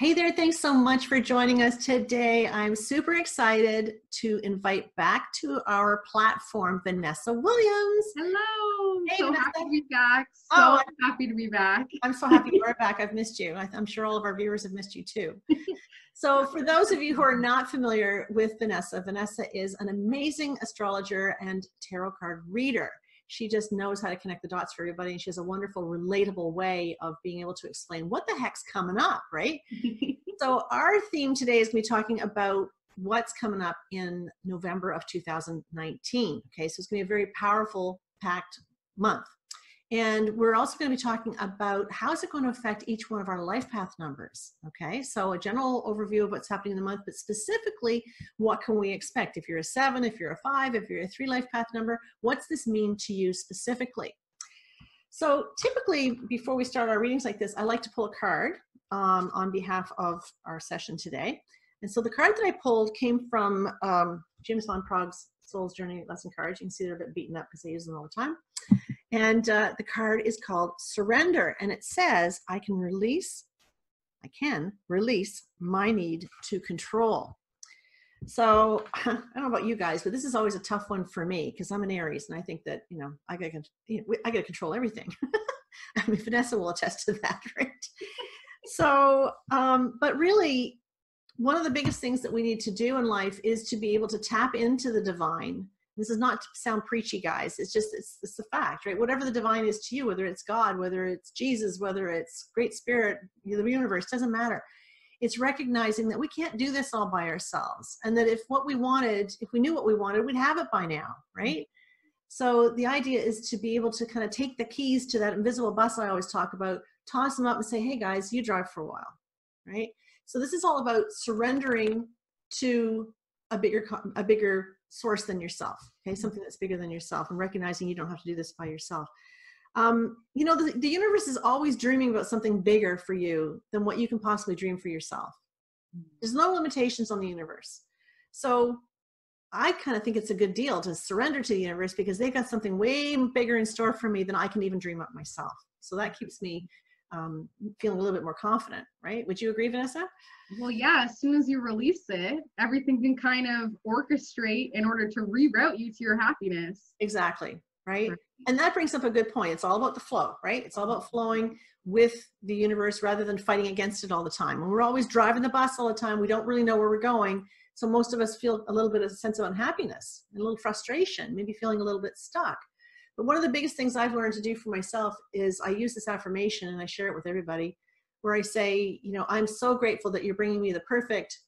Hey there, thanks so much for joining us today. I'm super excited to invite back to our platform, Vanessa Williams. Hello. Hey, So Vanessa. happy to be back. Happy to be back. I'm so happy you're back. I've missed you. I'm sure all of our viewers have missed you too. So for those of you who are not familiar with Vanessa, Vanessa is an amazing astrologer and tarot card reader. She just knows how to connect the dots for everybody, and she has a wonderful, relatable way of being able to explain what the heck's coming up, right? So our theme today is going to be talking about what's coming up in November of 2019. Okay, so it's going to be a very powerful, packed month. And we're also going to be talking about how is it going to affect each one of our life path numbers. Okay, so a general overview of what's happening in the month, but specifically, what can we expect? If you're a 7, if you're a 5, if you're a 3 life path number, what's this mean to you specifically? So typically, before we start our readings like this, I like to pull a card on behalf of our session today. And so the card that I pulled came from James Van Prague's Soul's Journey Lesson cards. You can see they're a bit beaten up because I use them all the time. And the card is called Surrender, and it says, I can release my need to control. So I don't know about you guys, but this is always a tough one for me because I'm an Aries, and I think that, I got to control everything. I mean, Vanessa will attest to that, right? So, but really, one of the biggest things that we need to do in life is to be able to tap into the divine. This is not to sound preachy, guys. It's the fact, right? Whatever the divine is to you, whether it's God, whether it's Jesus, whether it's Great Spirit, the universe, doesn't matter. It's recognizing that we can't do this all by ourselves. And that if we knew what we wanted, we'd have it by now, right? So the idea is to be able to kind of take the keys to that invisible bus I always talk about, toss them up and say, hey guys, you drive for a while, right? So this is all about surrendering to a bigger source than yourself, okay? Something that's bigger than yourself, and recognizing you don't have to do this by yourself. The universe is always dreaming about something bigger for you than what you can possibly dream for yourself. There's no limitations on the universe. So I kind of think it's a good deal to surrender to the universe because they've got something way bigger in store for me than I can even dream up myself. So that keeps me feeling a little bit more confident, right? Would you agree, Vanessa? Well, yeah, as soon as you release it, everything can kind of orchestrate in order to reroute you to your happiness. Exactly, right? And that brings up a good point. It's all about the flow, right? It's all about flowing with the universe rather than fighting against it all the time. When we're always driving the bus all the time, we don't really know where we're going. So most of us feel a little bit of a sense of unhappiness, a little frustration, maybe feeling a little bit stuck. But one of the biggest things I've learned to do for myself is I use this affirmation and I share it with everybody where I say, I'm so grateful that you're bringing me the perfect,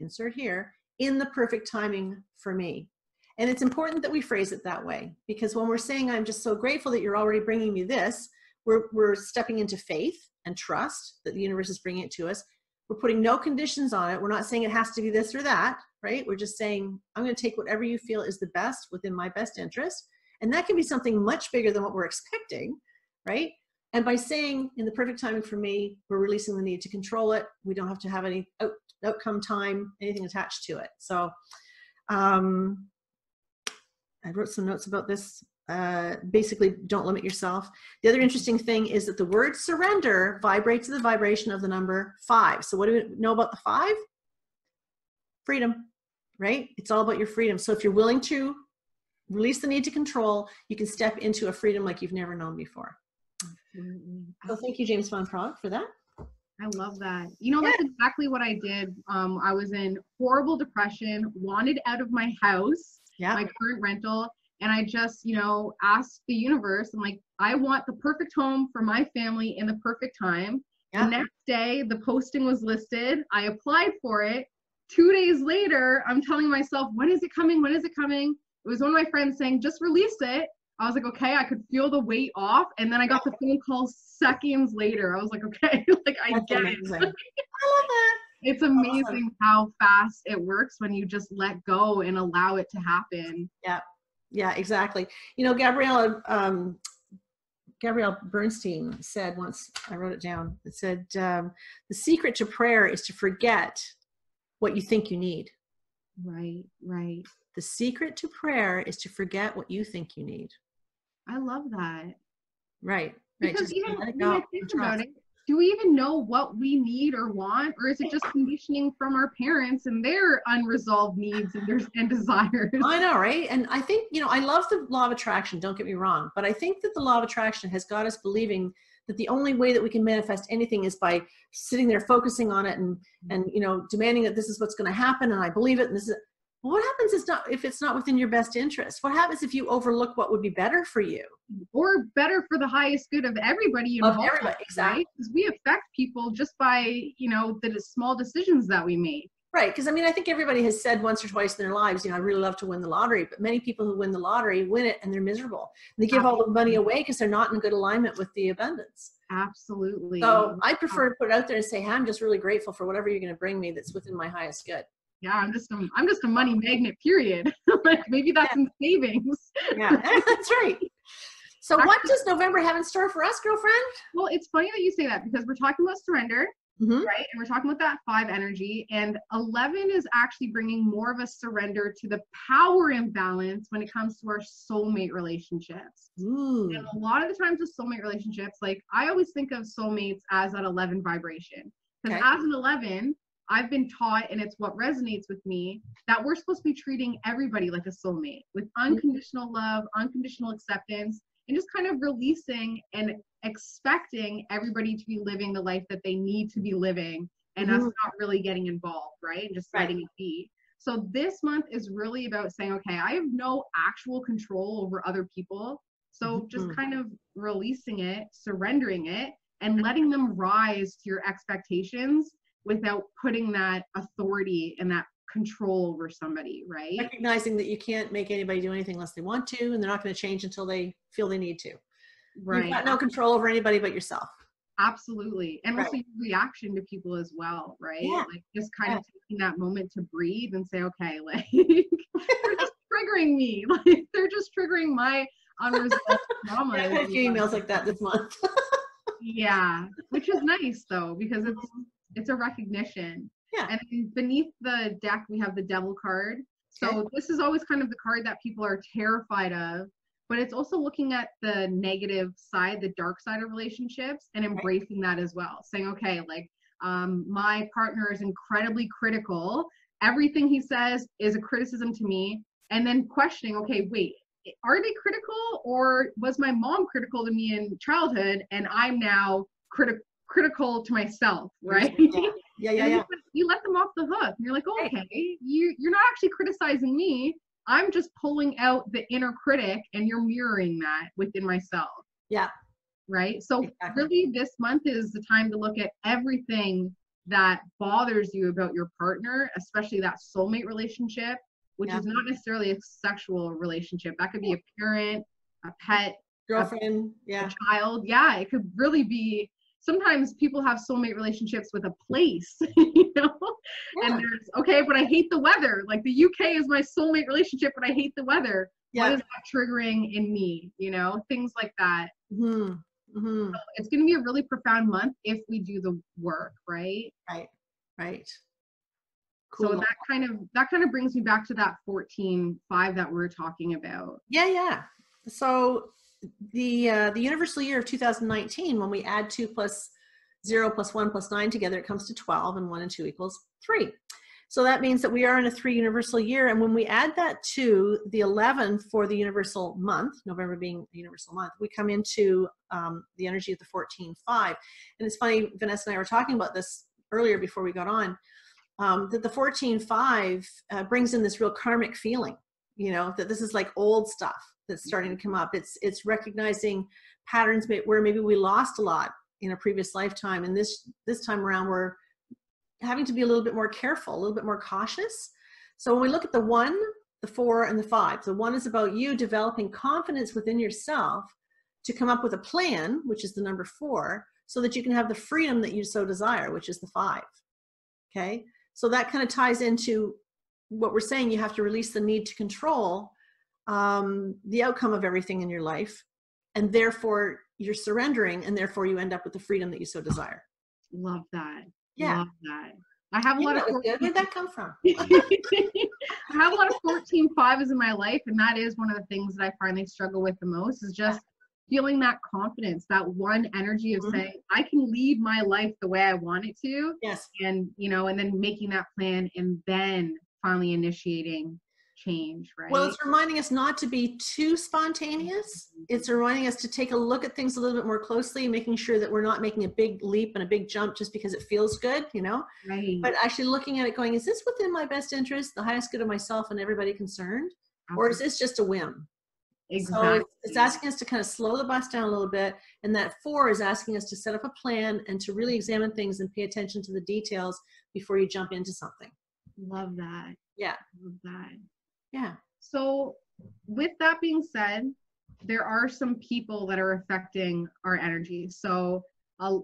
insert here, in the perfect timing for me. And it's important that we phrase it that way because when we're saying, I'm just so grateful that you're already bringing me this, we're stepping into faith and trust that the universe is bringing it to us. We're putting no conditions on it. We're not saying it has to be this or that, right? We're just saying, I'm going to take whatever you feel is the best within my best interest. And that can be something much bigger than what we're expecting, right? And by saying in the perfect timing for me, we're releasing the need to control it. We don't have to have any outcome time, anything attached to it. So I wrote some notes about this. Basically, don't limit yourself. The other interesting thing is that the word surrender vibrates to the vibration of the number 5. So what do we know about the 5? Freedom, right? It's all about your freedom. So if you're willing to release the need to control, you can step into a freedom like you've never known before. So thank you, James Van Prague, for that. I love that. That's exactly what I did. I was in horrible depression, wanted out of my house, my current rental, and I just, asked the universe, I'm like, I want the perfect home for my family in the perfect time. The next day, the posting was listed. I applied for it. 2 days later, I'm telling myself, when is it coming? When is it coming? It was one of my friends saying, just release it. I was like, okay, I could feel the weight off. And then I got the phone call seconds later. I was like, okay, I get it. I love that. It's amazing how fast it works when you just let go and allow it to happen. Yeah, exactly. Gabrielle Bernstein said once, I wrote it down, it said, the secret to prayer is to forget what you think you need. Right. The secret to prayer is to forget what you think you need. I love that. Right. Because Just even let it when go I think about it, do we even know what we need or want, or is it just conditioning from our parents and their unresolved needs and desires? I know, right? And I think, you know, I love the law of attraction, don't get me wrong, but I think that the law of attraction has got us believing that the only way that we can manifest anything is by sitting there focusing on it and you know, demanding that this is what's going to happen and I believe it and this is. Well, what happens if it's not within your best interest? What happens if you overlook what would be better for you? Or better for the highest good of everybody involved. Of everybody, exactly. Right? Because we affect people just by, you know, the small decisions that we make. Right, because I mean, I think everybody has said once or twice in their lives, you know, I really love to win the lottery, but many people who win the lottery win it and they're miserable. And they give all the money away because they're not in good alignment with the abundance. Absolutely. So I prefer to put it out there and say, hey, I'm just really grateful for whatever you're going to bring me that's within my highest good. Yeah, I'm just a money magnet, period. Like maybe that's in savings. Yeah, that's right. So actually, what does November have in store for us, girlfriend? Well, it's funny that you say that because we're talking about surrender, right? And we're talking about that 5 energy, and 11 is actually bringing more of a surrender to the power imbalance when it comes to our soulmate relationships. And a lot of the times with soulmate relationships, like I always think of soulmates as that 11 vibration. Because as an 11, I've been taught, and it's what resonates with me, that we're supposed to be treating everybody like a soulmate with unconditional love, unconditional acceptance, and just kind of releasing and expecting everybody to be living the life that they need to be living and us not really getting involved, right? And just letting it be. So this month is really about saying, okay, I have no actual control over other people. So just kind of releasing it, surrendering it, and letting them rise to your expectations without putting that authority and that control over somebody, right? Recognizing that you can't make anybody do anything unless they want to, and they're not going to change until they feel they need to. Right. You've got no control over anybody but yourself. Absolutely. And also your reaction to people as well, right? Yeah. Like just kind of taking that moment to breathe and say, okay, like they're just triggering me. Like they're just triggering my unresolved trauma. Yeah, I had a few emails like that this month. Yeah, which is nice though, because it's a recognition. Yeah. And beneath the deck, we have the Devil card. So this is always kind of the card that people are terrified of, but it's also looking at the negative side, the dark side of relationships, and embracing that as well. Saying, okay, like my partner is incredibly critical. Everything he says is a criticism to me. And then questioning, okay, wait, are they critical, or was my mom critical to me in childhood and I'm now critical to myself, right? Yeah. You let them off the hook. And you're like, okay, you're not actually criticizing me. I'm just pulling out the inner critic and you're mirroring that within myself. Yeah. Right? So really this month is the time to look at everything that bothers you about your partner, especially that soulmate relationship, which is not necessarily a sexual relationship. That could be a parent, a pet, girlfriend, a child. Yeah, it could really be. Sometimes people have soulmate relationships with a place, you know, and there's, okay, but I hate the weather. Like the UK is my soulmate relationship, but I hate the weather. What is that triggering in me? You know, things like that. So it's going to be a really profound month if we do the work, right? Right. Cool. So that kind of brings me back to that 14-5 that we were talking about. Yeah. So the universal year of 2019, when we add 2 plus 0 plus 1 plus 9 together, it comes to 12, and 1 and 2 equals 3. So that means that we are in a 3 universal year. And when we add that to the 11 for the universal month, November being the universal month, we come into the energy of the 14-5. And it's funny, Vanessa and I were talking about this earlier before we got on, that the 14-5 brings in this real karmic feeling, you know, that this is like old stuff that's starting to come up. It's recognizing patterns where maybe we lost a lot in a previous lifetime, and this time around we're having to be a little bit more careful, a little bit more cautious. So when we look at the 1, the 4, and the 5, the 1 is about you developing confidence within yourself to come up with a plan, which is the number 4, so that you can have the freedom that you so desire, which is the 5. Okay, so that kind of ties into what we're saying. You have to release the need to control the outcome of everything in your life, and therefore you're surrendering, and therefore you end up with the freedom that you so desire. Love that. Yeah. Love that. I have a lot of where'd that come from? I have a lot of 14-5s in my life, and that is one of the things that I finally struggle with the most, is just feeling that confidence, that one energy of saying, I can lead my life the way I want it to. Yes. And, you know, and then making that plan and then finally initiating change, right? Well, it's reminding us not to be too spontaneous. It's reminding us to take a look at things a little bit more closely, making sure that we're not making a big leap and a big jump just because it feels good, you know, Right. But actually looking at it going, is this within my best interest, the highest good of myself and everybody concerned? Absolutely. Or is this just a whim? Exactly. So it's asking us to kind of slow the bus down a little bit. And that 4 is asking us to set up a plan and to really examine things and pay attention to the details before you jump into something. Love that. Yeah. Love that. Yeah. So with that being said, there are some people that are affecting our energy. So,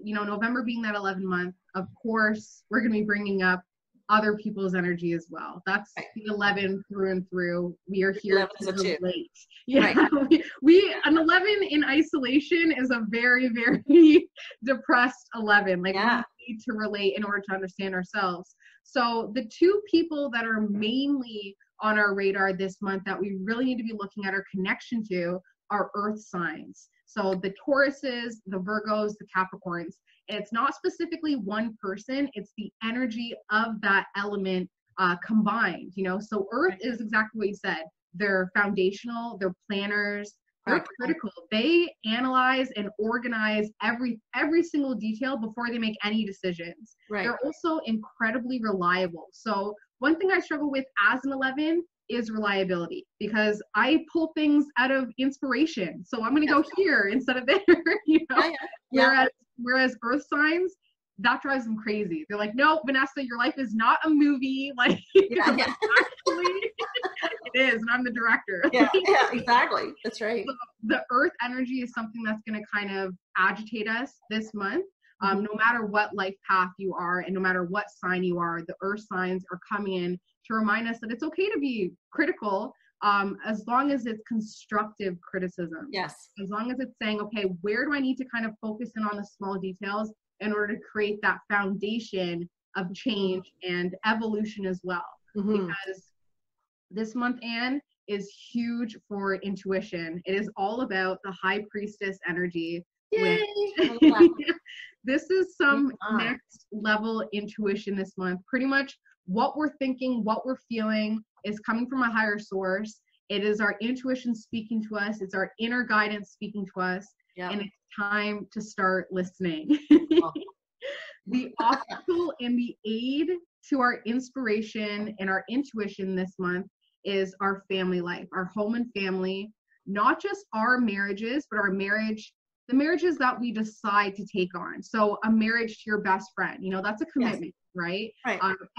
you know, November being that 11 month, of course, we're going to be bringing up other people's energy as well. That's right. The 11 through and through. We are here to relate. Yeah, right. we an 11 in isolation is a very, very depressed 11. Like we need to relate in order to understand ourselves. So the 2 people that are mainly on our radar this month that we really need to be looking at our connection to are earth signs. So the Tauruses, the Virgos, the Capricorns. And it's not specifically one person, it's the energy of that element combined, you know? So earth is exactly what you said. They're foundational, they're planners, they're critical. They analyze and organize every single detail before they make any decisions. Right. They're also incredibly reliable. So one thing I struggle with as an 11 is reliability, because I pull things out of inspiration. So I'm going to go here instead of there, you know? Whereas earth signs, that drives them crazy. They're like, no, Vanessa, your life is not a movie. Like, actually, it is, and I'm the director. Yeah, exactly. That's right. So the earth energy is something that's going to kind of agitate us this month. No matter what life path you are and no matter what sign you are, the earth signs are coming in to remind us that it's okay to be critical, as long as it's constructive criticism. Yes. As long as it's saying, okay, where do I need to kind of focus in on the small details in order to create that foundation of change and evolution as well. Because this month, Anne, is huge for intuition. It is all about the high priestess energy. Yay! This is some next level intuition this month. Pretty much what we're thinking, what we're feeling is coming from a higher source. It is our intuition speaking to us. It's our inner guidance speaking to us. Yep. And it's time to start listening. The obstacle and the aid to our inspiration and our intuition this month is our family life, our home and family, not just our marriages, but our marriage, the marriages that we decide to take on. So a marriage to your best friend, you know, that's a commitment, right?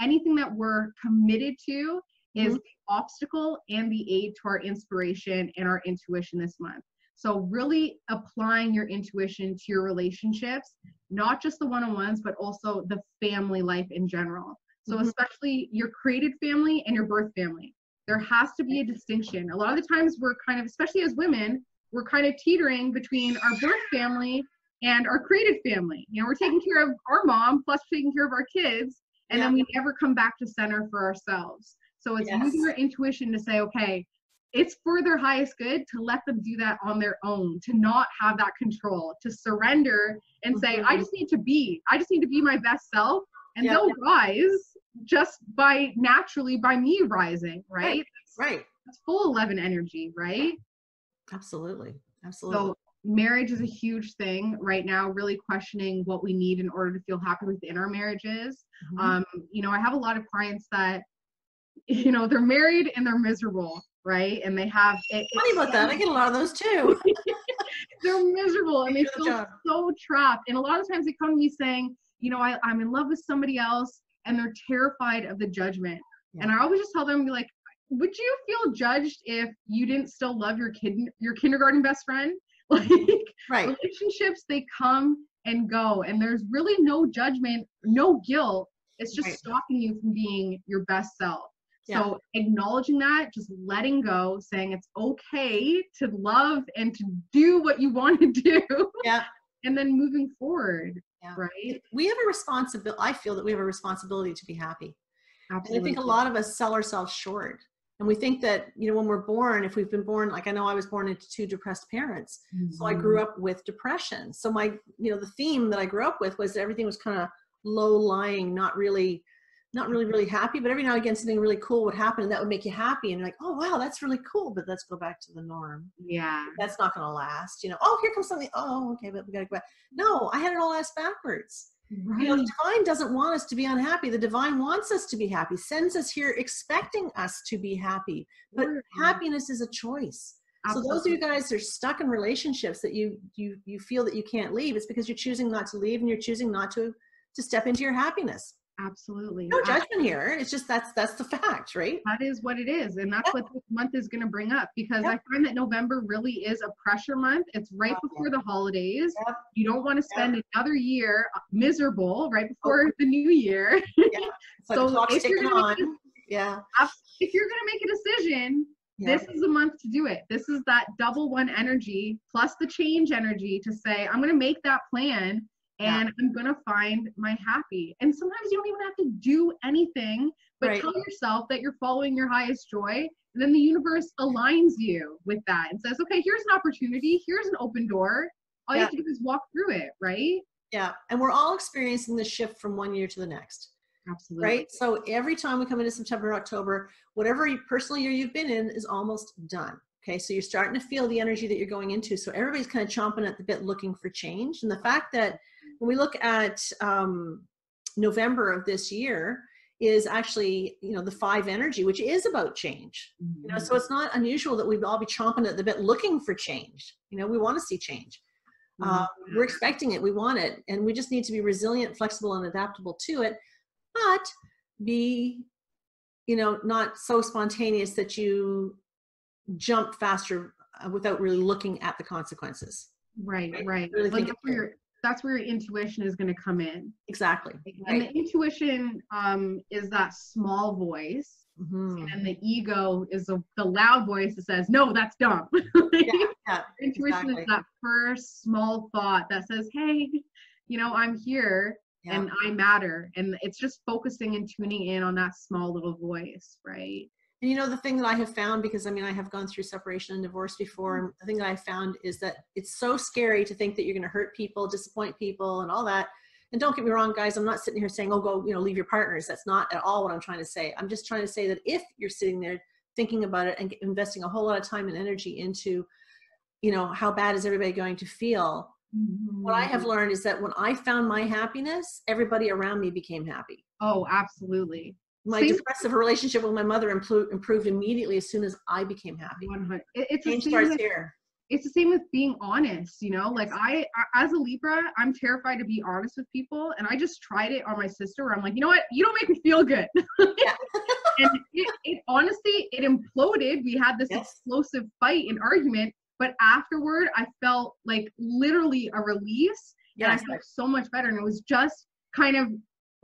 Anything that we're committed to is the obstacle and the aid to our inspiration and our intuition this month. So really applying your intuition to your relationships, not just the one-on-ones, but also the family life in general. So especially your created family and your birth family. There has to be a distinction. A lot of the times we're kind of, especially as women, we're kind of teetering between our birth family and our created family. You know, we're taking care of our mom, plus taking care of our kids, and then we never come back to center for ourselves. So it's using our intuition to say, okay, it's for their highest good to let them do that on their own, to not have that control, to surrender and say, I just need to be my best self. And they'll rise just by me rising, right? Right. It's full 11 energy, right? Absolutely. So marriage is a huge thing right now, really questioning what we need in order to feel happy within our marriages. You know, I have a lot of clients that, you know, they're married and they're miserable, right? And they have funny about that. I get a lot of those too. They're miserable and they feel so trapped. And a lot of times they come to me saying, you know, I'm in love with somebody else, and they're terrified of the judgment. And I always just tell them, be like, would you feel judged if you didn't still love your kindergarten best friend? Like, relationships, they come and go, and there's really no judgment, no guilt. It's just stopping you from being your best self. So acknowledging that, just letting go, saying it's okay to love and to do what you want to do. And then moving forward, right? We have a responsibility. I feel that we have a responsibility to be happy. Absolutely. And I think a lot of us sell ourselves short. And we think that, you know, when we're born, if we've been born, like I know I was born into 2 depressed parents. So I grew up with depression. So my, you know, the theme that I grew up with was everything was kind of low lying, not really happy, but every now and again, something really cool would happen and that would make you happy. And you're like, oh, wow, that's really cool. But let's go back to the norm. Yeah. That's not going to last. You know, oh, here comes something. Oh, okay, but we got to go back. No, I had it all asked backwards. Right. You know, the divine doesn't want us to be unhappy. The divine wants us to be happy, sends us here expecting us to be happy. But happiness is a choice. Absolutely. So those of you guys that are stuck in relationships that you feel that you can't leave, it's because you're choosing not to leave and you're choosing not to step into your happiness. Absolutely. No judgment here. It's just that's the fact, right? That is what it is. And that's what this month is going to bring up, because I find that November really is a pressure month. It's right before the holidays. You don't want to spend another year miserable right before the new year. So if you're going to make a decision, this is the month to do it. This is that double one energy plus the change energy to say, I'm going to make that plan. And I'm going to find my happy. And sometimes you don't even have to do anything, but tell yourself that you're following your highest joy. And then the universe aligns you with that and says, okay, here's an opportunity. Here's an open door. All you have to do is walk through it, right? Yeah. And we're all experiencing the shift from one year to the next. Absolutely. Right. So every time we come into September, October, whatever personal year you've been in is almost done. Okay. So you're starting to feel the energy that you're going into. So everybody's kind of chomping at the bit looking for change. And the fact that when we look at November of this year is actually, you know, the 5 energy, which is about change. You know, so it's not unusual that we'd all be chomping at the bit looking for change. You know, we want to see change. We're expecting it. We want it. And we just need to be resilient, flexible, and adaptable to it, but be, you know, not so spontaneous that you jump faster without really looking at the consequences. Right. Really Well, that's where your intuition is going to come in. Exactly. And the intuition is that small voice. And the ego is the loud voice that says, no, that's dumb. Intuition is that first small thought that says, hey, you know, I'm here and I matter. And it's just focusing and tuning in on that small little voice, right? And you know, the thing that I have found, because I mean, I have gone through separation and divorce before, and the thing that I found is that it's so scary to think that you're going to hurt people, disappoint people and all that. And don't get me wrong, guys, I'm not sitting here saying, oh, go, you know, leave your partners. That's not at all what I'm trying to say. I'm just trying to say that if you're sitting there thinking about it and investing a whole lot of time and energy into, you know, how bad is everybody going to feel? What I have learned is that when I found my happiness, everybody around me became happy. Oh, absolutely. My depressive relationship with my mother improved immediately as soon as I became happy. It's Change starts here. It's the same with being honest, you know, like I, as a Libra, I'm terrified to be honest with people. And I just tried it on my sister where I'm like, you know what? You don't make me feel good. And it honestly, it imploded. We had this explosive fight and argument, but afterward I felt like literally a release and I felt so much better. And it was just kind of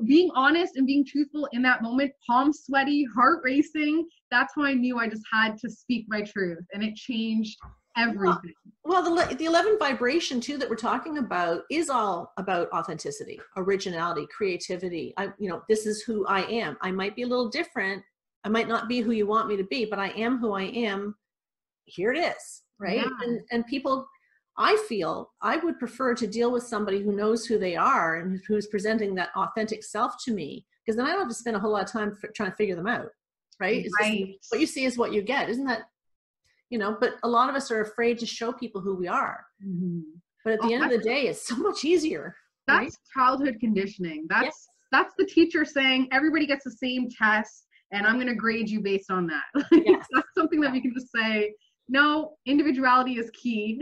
being honest and being truthful in that moment, palms sweaty, heart racing. That's how I knew I just had to speak my truth, and it changed everything. Well, the 11 vibration too that we're talking about is all about authenticity, originality, creativity. You know, this is who I am. I might be a little different. I might not be who you want me to be, but I am who I am. Here it is, right? And people, I feel I would prefer to deal with somebody who knows who they are and who's presenting that authentic self to me, because then I don't have to spend a whole lot of time trying to figure them out, right? Just, what you see is what you get. Isn't that, you know, but a lot of us are afraid to show people who we are. But at the end of the day, it's so much easier. That's childhood conditioning. That's the teacher saying everybody gets the same test and I'm going to grade you based on that. That's something that we can just say, no, individuality is key.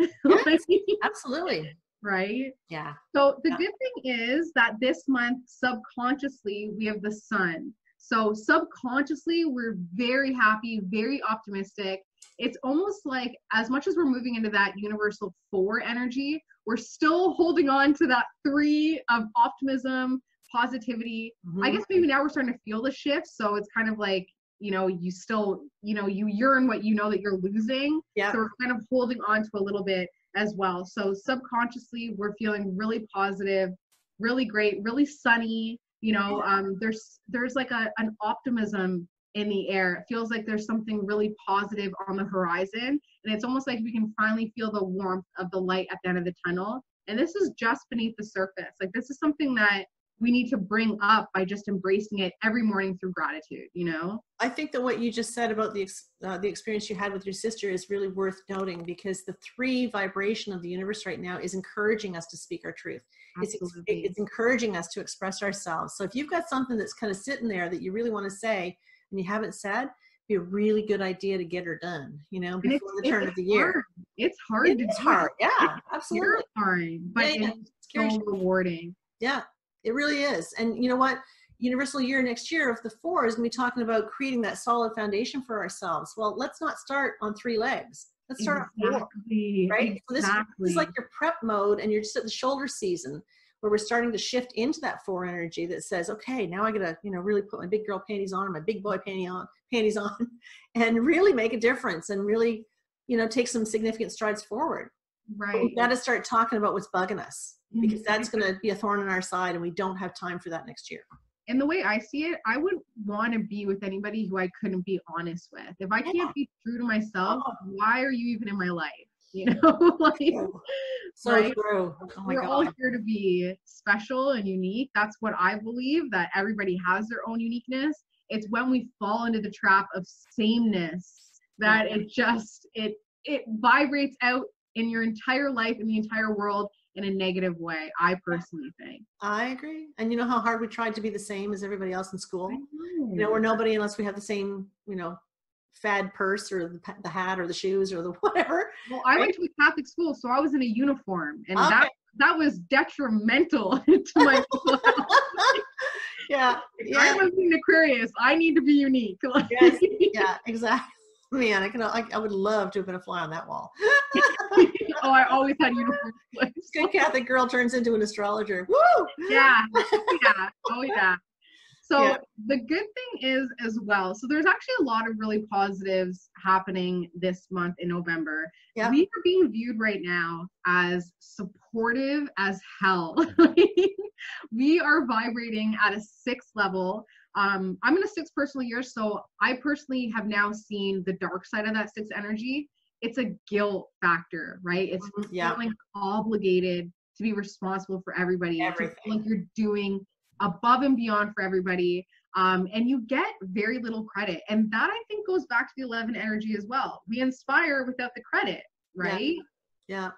Absolutely. Right? Yeah. So the good thing is that this month, subconsciously, we have the sun. So subconsciously, we're very happy, very optimistic. It's almost like as much as we're moving into that universal 4 energy, we're still holding on to that 3 of optimism, positivity. I guess maybe now we're starting to feel the shift. So it's kind of like, you know, you still, you know, you yearn what you know that you're losing. So we're kind of holding on to a little bit as well. So subconsciously, we're feeling really positive, really great, really sunny. You know, there's like an optimism in the air. It feels like there's something really positive on the horizon. And it's almost like we can finally feel the warmth of the light at the end of the tunnel. And this is just beneath the surface. Like, this is something that we need to bring up by just embracing it every morning through gratitude, you know? I think that what you just said about the experience you had with your sister is really worth noting, because the 3 vibration of the universe right now is encouraging us to speak our truth. It's encouraging us to express ourselves. So if you've got something that's kind of sitting there that you really want to say and you haven't said, it'd be a really good idea to get her done, you know, before the turn of the year. It's hard. It's hard. Yeah, absolutely. It's terrifying, but it's so rewarding. Yeah, it really is. And you know what? Universal year next year of the 4 is going to be talking about creating that solid foundation for ourselves. Well, let's not start on 3 legs. Let's start on 4, right? So this is like your prep mode, and you're just at the shoulder season where we're starting to shift into that 4 energy that says, okay, now I got to, you know, really put my big girl panties on, my big boy panties on, and really make a difference and really, you know, take some significant strides forward. Right. But we've got to start talking about what's bugging us, because that's going to be a thorn in our side, and we don't have time for that next year. And the way I see it, I wouldn't want to be with anybody who I couldn't be honest with. If I can't be true to myself, why are you even in my life? You know, like, so right? true. Oh my We're God. all here to be special and unique. That's what I believe, that everybody has their own uniqueness. It's when we fall into the trap of sameness that it vibrates out in your entire life, in the entire world, in a negative way, I personally think. I agree. And you know how hard we tried to be the same as everybody else in school? You know, we're nobody unless we have the same, you know, fad purse or the hat or the shoes or the whatever. Well, I went to a Catholic school, so I was in a uniform, and that was detrimental to my mental health. Yeah. I was in Aquarius. I need to be unique. Yes. Yeah, exactly. Man, I would love to have been a fly on that wall. Oh, I always had uniforms. Good Catholic girl turns into an astrologer. Woo! Yeah. Yeah. Oh, yeah. So the good thing is as well, so there's actually a lot of really positives happening this month in November. Yeah. We are being viewed right now as supportive as hell. We are vibrating at a 6th level. I'm in a 6th personal year, so I personally have now seen the dark side of that 6th energy. It's a guilt factor, right? It's feeling obligated to be responsible for everybody. Everything. Like you're doing above and beyond for everybody, and you get very little credit. And that, I think, goes back to the 11 energy as well. We inspire without the credit, right? Yeah.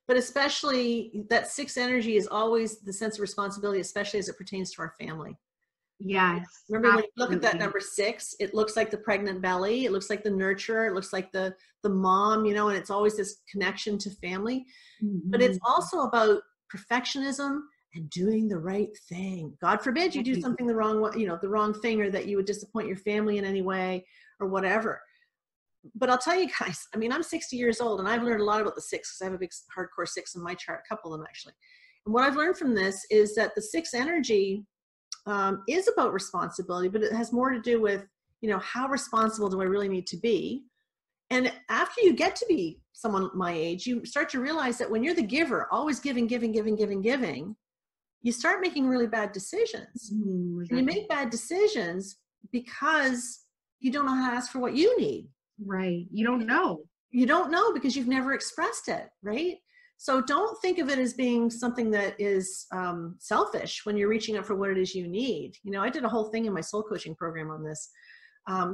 But especially that 6 energy is always the sense of responsibility, especially as it pertains to our family. Yes. Remember, when you look at that number 6, it looks like the pregnant belly. It looks like the nurturer. It looks like the mom, you know, and it's always this connection to family. Mm-hmm. But it's also about perfectionism and doing the right thing. God forbid you do something the wrong thing, or that you would disappoint your family in any way or whatever. But I'll tell you guys, I mean, I'm 60 years old, and I've learned a lot about the 6, because I have a big hardcore 6 in my chart, a couple of them actually. And what I've learned from this is that the 6 energy is about responsibility, but it has more to do with, you know, how responsible do I really need to be? And after you get to be someone my age, you start to realize that when you're the giver, always giving, you start making really bad decisions. Mm-hmm. And you make bad decisions because you don't know how to ask for what you need. Right. You don't know. You don't know because you've never expressed it, right? So don't think of it as being something that is selfish when you're reaching out for what it is you need. You know, I did a whole thing in my soul coaching program on this,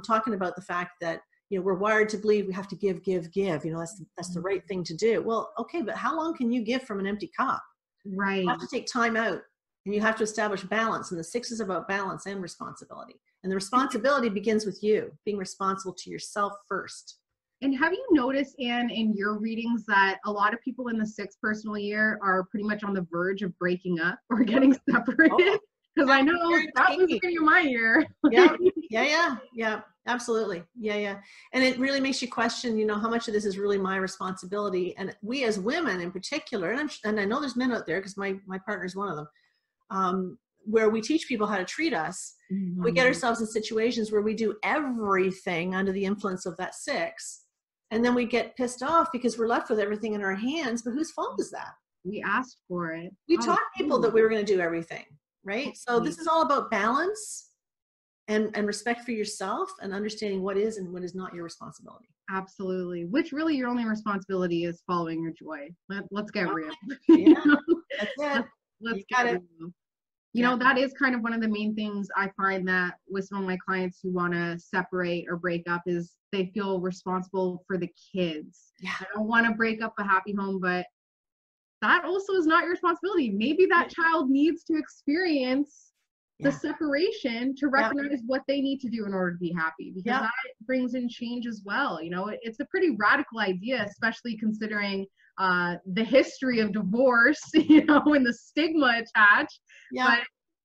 talking about the fact that, you know, we're wired to believe we have to give. You know, that's the right thing to do. Well, okay, but how long can you give from an empty cup? Right. You have to take time out, and you have to establish balance. And the 6 is about balance and responsibility. And the responsibility begins with you being responsible to yourself first. And have you noticed, Anne, in your readings that a lot of people in the 6th personal year are pretty much on the verge of breaking up or getting separated? Because I know that was the beginning of my year. Yeah, absolutely. Yeah. And it really makes you question, you know, how much of this is really my responsibility. And we as women in particular, and I know there's men out there, because my partner's one of them, where we teach people how to treat us. Mm-hmm. We get ourselves in situations where we do everything under the influence of that 6. And then we get pissed off because we're left with everything in our hands. But whose fault is that? We asked for it. We taught people that we were going to do everything, right? So this is all about balance and respect for yourself and understanding what is and what is not your responsibility. Absolutely. Which really your only responsibility is following your joy. Let's get real. Yeah, that's it. Let's get real. You know, that is kind of one of the main things I find that with some of my clients who want to separate or break up is they feel responsible for the kids. Yeah. I don't want to break up a happy home, but that also is not your responsibility. Maybe that child needs to experience the separation to recognize what they need to do in order to be happy, because that brings in change as well. You know, it's a pretty radical idea, especially considering the history of divorce, you know, and the stigma attached. But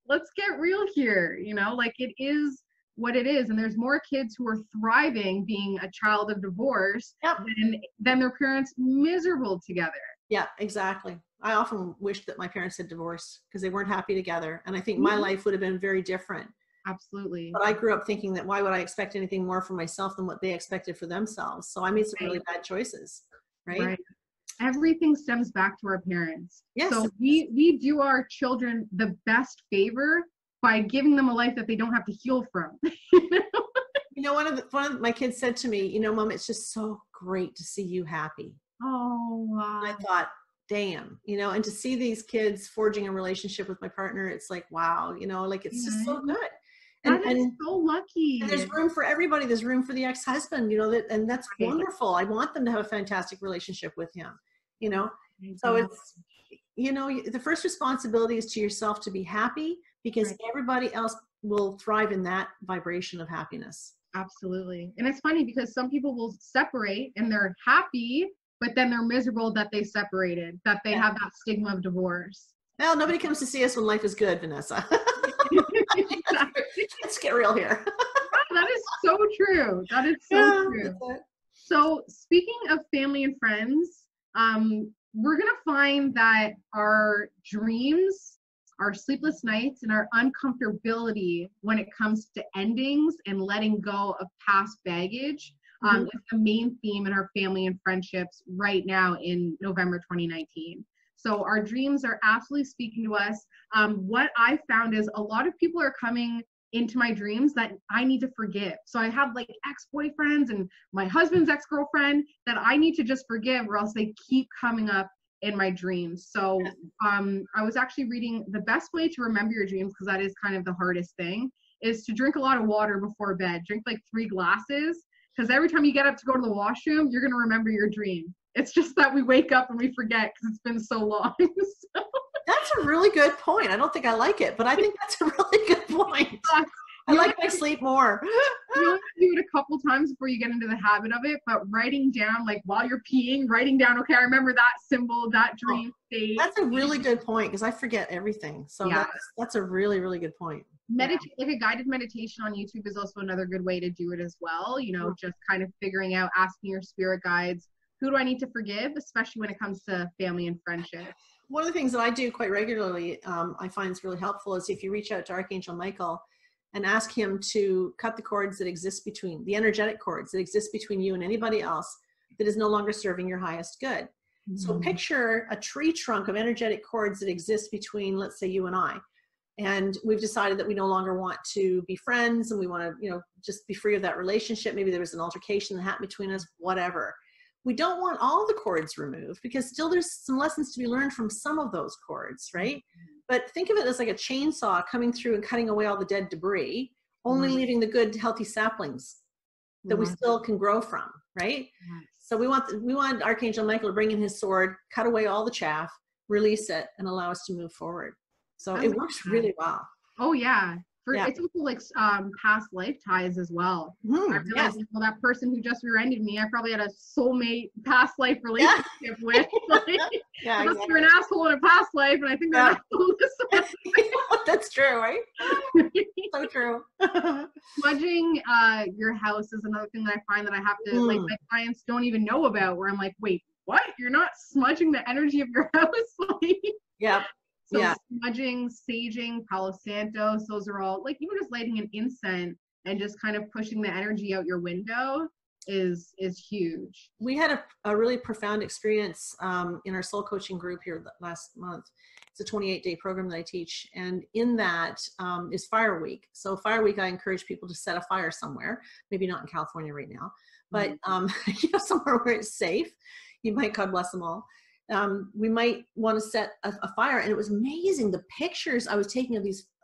let's get real here, you know, like it is what it is. And there's more kids who are thriving being a child of divorce than their parents miserable together. Yeah, exactly. I often wish that my parents had divorced because they weren't happy together. And I think my life would have been very different. Absolutely. But I grew up thinking that why would I expect anything more from myself than what they expected for themselves? So I made some really bad choices, right? Everything stems back to our parents. Yes. So we do our children the best favor by giving them a life that they don't have to heal from. You know, one of my kids said to me, you know, Mom, it's just so great to see you happy. Oh, wow. I thought, damn, you know, and to see these kids forging a relationship with my partner, it's like, wow, you know, like it's just so good. And so lucky. And there's room for everybody. There's room for the ex-husband, you know, and that's wonderful. I want them to have a fantastic relationship with him, you know. So it's, you know, the first responsibility is to yourself to be happy, because everybody else will thrive in that vibration of happiness. Absolutely. And it's funny because some people will separate and they're happy, but then they're miserable that they separated, that they have that stigma of divorce. Well, nobody comes to see us when life is good, Vanessa. Let's get real here. That is so true. That is so true. So speaking of family and friends, we're going to find that our dreams, our sleepless nights, and our uncomfortability when it comes to endings and letting go of past baggage is the main theme in our family and friendships right now in November 2019. So our dreams are absolutely speaking to us. What I found is a lot of people are coming into my dreams that I need to forgive. So I have like ex-boyfriends and my husband's ex-girlfriend that I need to just forgive, or else they keep coming up in my dreams. So I was actually reading the best way to remember your dreams, because that is kind of the hardest thing, is to drink a lot of water before bed. Drink like 3 glasses, because every time you get up to go to the washroom, you're going to remember your dream. It's just that we wake up and we forget because it's been so long. So. That's a really good point. I don't think I like it, but I think that's a really good point. I like my sleep more. You have to do it a couple times before you get into the habit of it, but writing down, like while you're peeing, writing down, okay, I remember that symbol, that dream state. That's a really good point, because I forget everything. So that's a really, really good point. Like a guided meditation on YouTube is also another good way to do it as well. You know, just kind of figuring out, asking your spirit guides, who do I need to forgive, especially when it comes to family and friendship. One of the things that I do quite regularly, I find is really helpful, is if you reach out to Archangel Michael and ask him to cut the cords that exist between, the energetic cords that exist between you and anybody else that is no longer serving your highest good. So picture a tree trunk of energetic cords that exist between, let's say, you and I. And we've decided that we no longer want to be friends, and we want to, you know, just be free of that relationship. Maybe there was an altercation that happened between us, whatever. We don't want all the cords removed, because still there's some lessons to be learned from some of those cords, right? But think of it as like a chainsaw coming through and cutting away all the dead debris, only leaving the good, healthy saplings that we still can grow from, right? So we want Archangel Michael to bring in his sword, cut away all the chaff, release it, and allow us to move forward. So it works really well. Oh yeah. It's also like past life ties as well. I realized, well, that person who just rear-ended me, I probably had a soulmate past life relationship with. Like, exactly. You're an asshole in a past life, and I think they're an asshole in this one. That's true, right? So true. Smudging your house is another thing that I find that I have to, like, my clients don't even know about, where I'm like, wait, what? You're not smudging the energy of your house? Like, So smudging, saging, Palo Santos, those are all, like, even just lighting an incense and just kind of pushing the energy out your window is huge. We had a really profound experience in our soul coaching group here last month. It's a 28-day program that I teach. And in that is Fire Week. So Fire Week, I encourage people to set a fire somewhere, maybe not in California right now, but you know, somewhere where it's safe. You might, God bless them all. We might want to set a fire. And it was amazing. The pictures I was taking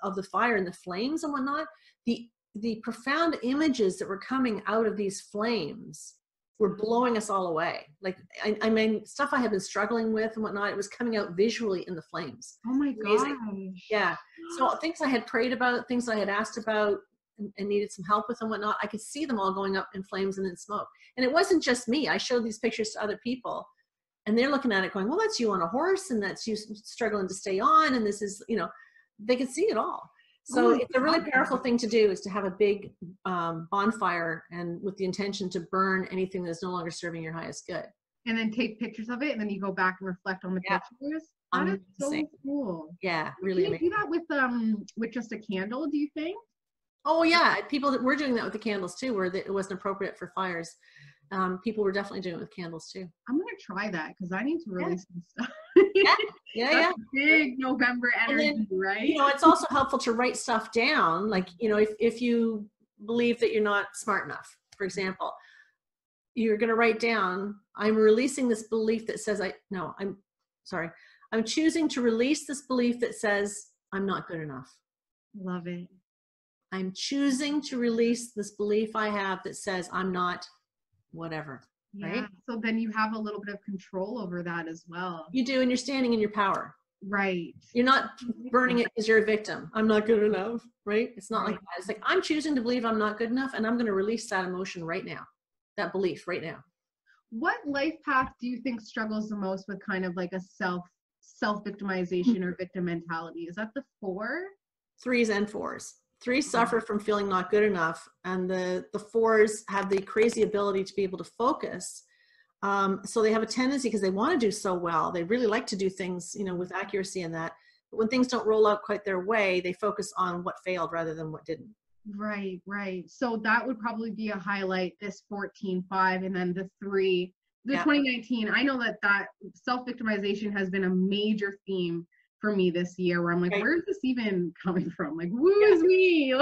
of the fire and the flames and whatnot, the profound images that were coming out of these flames were blowing us all away. Like, I mean, stuff I had been struggling with and whatnot, it was coming out visually in the flames. Oh my gosh. Yeah. So things I had prayed about, things I had asked about and needed some help with and whatnot, I could see them all going up in flames and in smoke. And it wasn't just me. I showed these pictures to other people and they're looking at it going, well, that's you on a horse and that's you struggling to stay on. And this is, you know, they could see it all. So it's a really powerful thing to do, is to have a big bonfire and with the intention to burn anything that's no longer serving your highest good. And then take pictures of it, and then you go back and reflect on the pictures. That is so cool. Yeah, really Can you do that with just a candle, do you think? Oh yeah, people that were doing that with the candles too, where it wasn't appropriate for fires. People were definitely doing it with candles too. I'm gonna try that because I need to release some stuff. Yeah. Big November energy, then, right? You know, it's also helpful to write stuff down. Like, you know, if you believe that you're not smart enough, for example, you're going to write down, I'm releasing this belief that says I'm choosing to release this belief that says I'm not good enough. Love it. I'm choosing to release this belief I have that says I'm not whatever. Yeah. Right? So then you have a little bit of control over that as well. You do, and you're standing in your power. Right. You're not burning it because you're a victim. I'm not good enough, right? It's not like that. It's like, I'm choosing to believe I'm not good enough, and I'm going to release that emotion right now, that belief right now. What life path do you think struggles the most with kind of like a self-victimization or victim mentality? Is that the 4? 3s and 4s. 3s suffer from feeling not good enough, and the 4s have the crazy ability to be able to focus. So they have a tendency, because they want to do so well, they really like to do things, you know, with accuracy and that. But when things don't roll out quite their way, they focus on what failed rather than what didn't. Right. So that would probably be a highlight, this 14-5, and then the 3, the 2019. I know that self-victimization has been a major theme for me this year, where I'm like, where is this even coming from? Like, who is me?